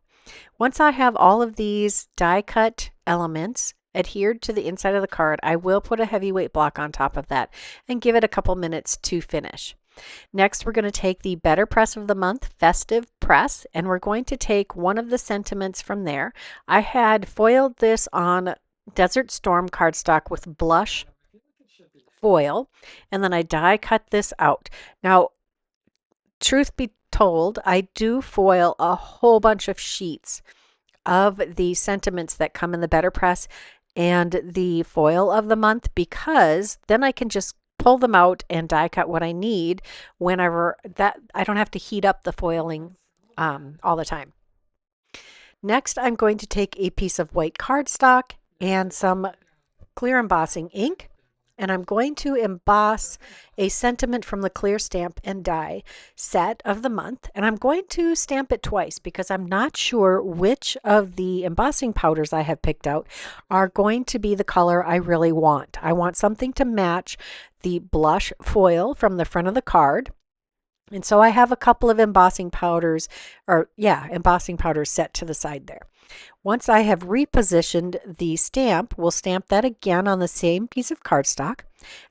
S1: Once I have all of these die cut elements adhered to the inside of the card, I will put a heavyweight block on top of that and give it a couple minutes to finish. Next, we're going to take the Better Press of the Month Festive Press, and we're going to take one of the sentiments from there. I had foiled this on Desert Storm cardstock with blush foil, and then I die cut this out. Now, truth be told, I do foil a whole bunch of sheets of the sentiments that come in the Better Press and the foil of the month, because then I can just pull them out and die cut what I need whenever that I don't have to heat up the foiling all the time. Next, I'm going to take a piece of white cardstock and some clear embossing ink, and I'm going to emboss a sentiment from the clear stamp and die set of the month. And I'm going to stamp it twice because I'm not sure which of the embossing powders I have picked out are going to be the color I really want. I want something to match the blush foil from the front of the card. And so I have a couple of embossing powders set to the side there. Once I have repositioned the stamp, we'll stamp that again on the same piece of cardstock.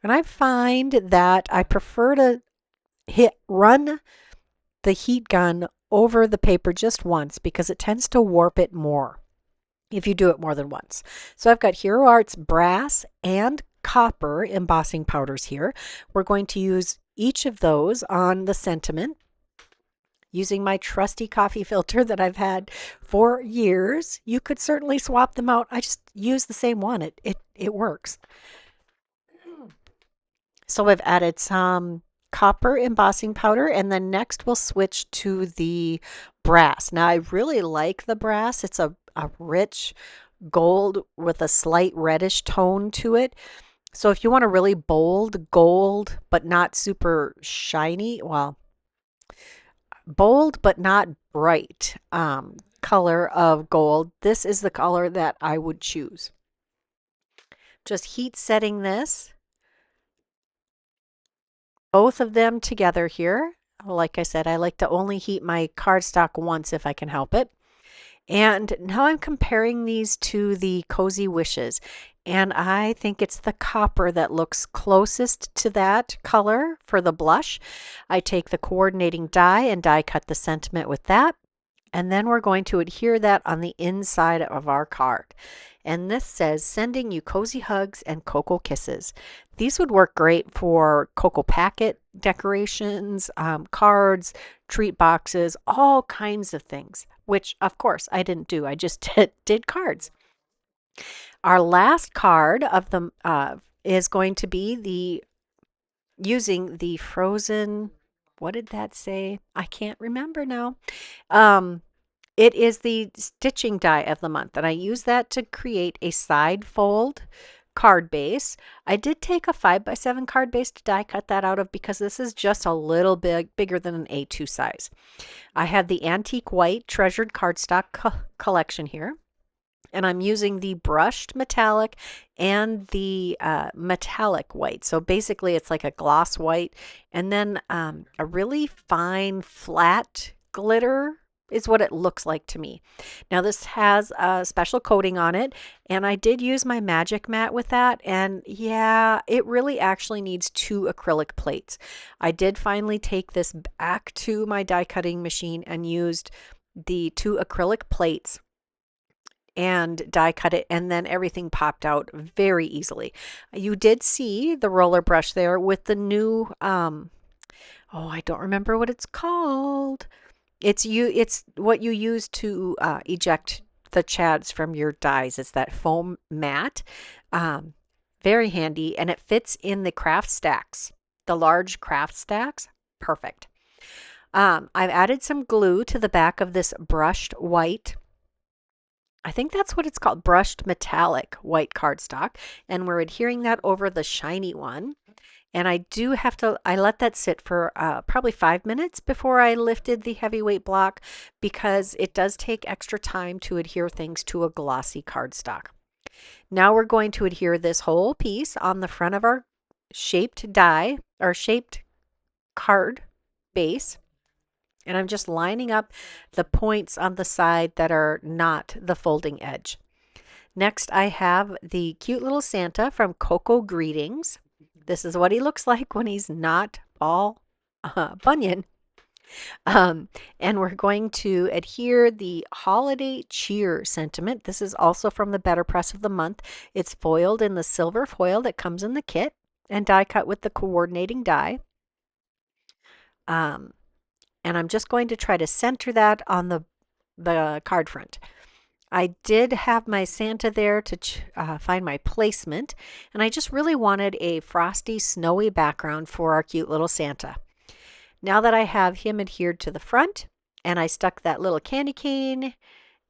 S1: And I find that I prefer to run the heat gun over the paper just once because it tends to warp it more if you do it more than once. So I've got Hero Arts brass and copper embossing powders here. We're going to use each of those on the sentiment using my trusty coffee filter that I've had for years. You could certainly swap them out. I just use the same one. It works. So I've added some copper embossing powder, and then next we'll switch to the brass. Now I really like the brass. It's a rich gold with a slight reddish tone to it. So if you want a really bold gold but not super shiny, well, bold but not bright color of gold, this is the color that I would choose. Just heat setting this, both of them together here. Like I said, I like to only heat my cardstock once if I can help it. And now I'm comparing these to the Cozy Wishes, and I think it's the copper that looks closest to that color for the blush. I take the coordinating die and die cut the sentiment with that, and then we're going to adhere that on the inside of our card. And this says, sending you cozy hugs and cocoa kisses. These would work great for cocoa packet decorations, cards, treat boxes, all kinds of things, which of course I didn't do. I just did cards. Our last card of the is going to be the using the frozen, what did that say? I can't remember now. Um, it is the stitching die of the month, and I use that to create a side fold card base. I did take a 5x7 card base to die cut that out of because this is just a little bit bigger than an A2 size. I have the antique white treasured cardstock collection here. And I'm using the brushed metallic and the metallic white. So basically it's like a gloss white and then a really fine flat glitter is what it looks like to me. Now this has a special coating on it and I did use my magic mat with that, and yeah, it really actually needs 2 acrylic plates. I did finally take this back to my die cutting machine and used the 2 acrylic plates and die cut it, and then everything popped out very easily. You did see the roller brush there with the new oh, I don't remember what it's called. It's what you use to eject the chads from your dies. It's that foam mat. Very handy, and it fits in the craft stacks, the large craft stacks. Perfect. I've added some glue to the back of this brushed white, I think that's what it's called, brushed metallic white cardstock, and we're adhering that over the shiny one. And I do have to, I let that sit for probably 5 minutes before I lifted the heavyweight block because it does take extra time to adhere things to a glossy cardstock. Now we're going to adhere this whole piece on the front of our shaped die, or shaped card base. And I'm just lining up the points on the side that are not the folding edge. Next, I have the cute little Santa from Cocoa Greetings. This is what he looks like when he's not all bunion. And we're going to adhere the holiday cheer sentiment. This is also from the Better Press of the Month. It's foiled in the silver foil that comes in the kit and die cut with the coordinating die. And I'm just going to try to center that on the card front. I did have my Santa there to find my placement, and I just really wanted a frosty, snowy background for our cute little Santa. Now that I have him adhered to the front, and I stuck that little candy cane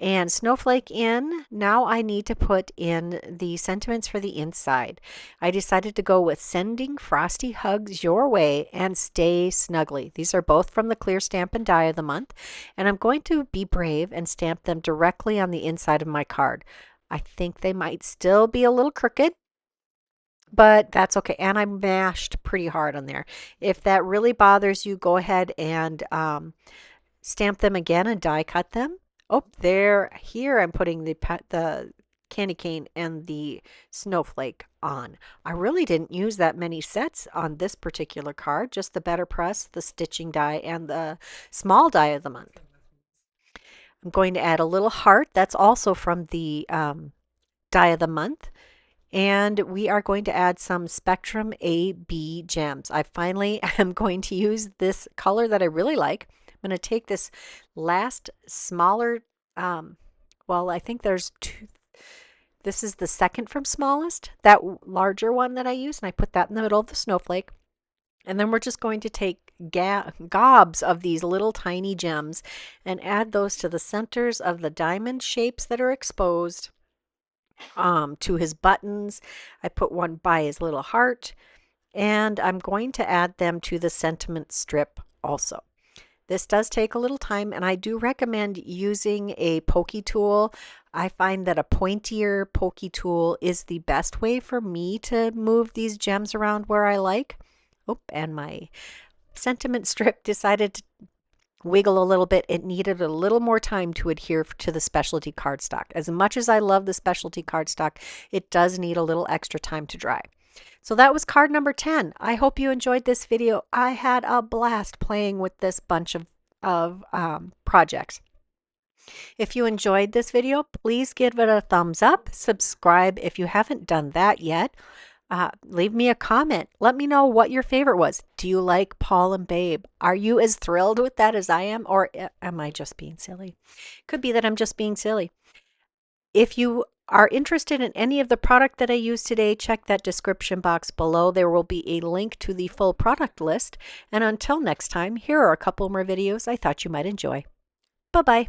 S1: and snowflake in, now I need to put in the sentiments for the inside. I decided to go with Sending Frosty Hugs Your Way and Stay Snuggly. These are both from the Clear Stampin' Die of the Month, and I'm going to be brave and stamp them directly on the inside of my card. I think they might still be a little crooked, but that's okay. And I mashed pretty hard on there. If that really bothers you, go ahead and stamp them again and die cut them. Oh, there, here I'm putting the candy cane and the snowflake on. I really didn't use that many sets on this particular card, just the Better Press, the stitching die, and the small die of the month. I'm going to add a little heart. That's also from the die of the month. And we are going to add some Spectrum AB gems. I finally am going to use this color that I really like. I'm going to take this last smaller, well, I think there's 2. This is the second from smallest, that larger one that I use, and I put that in the middle of the snowflake. And then we're just going to take gobs of these little tiny gems and add those to the centers of the diamond shapes that are exposed, to his buttons. I put one by his little heart, and I'm going to add them to the sentiment strip also. This does take a little time, and I do recommend using a pokey tool. I find that a pointier pokey tool is the best way for me to move these gems around where I like. Oh, and my sentiment strip decided to wiggle a little bit. It needed a little more time to adhere to the specialty cardstock. As much as I love the specialty cardstock, it does need a little extra time to dry. So that was card number 10. I hope you enjoyed this video. I had a blast playing with this bunch of projects. If you enjoyed this video, please give it a thumbs up. Subscribe if you haven't done that yet. Leave me a comment. Let me know what your favorite was. Do you like Paul and Babe? Are you as thrilled with that as I am, or am I just being silly? Could be that I'm just being silly. If you are interested in any of the product that I used today, check that description box below. There will be a link to the full product list. And until next time, here are a couple more videos I thought you might enjoy. Bye-bye.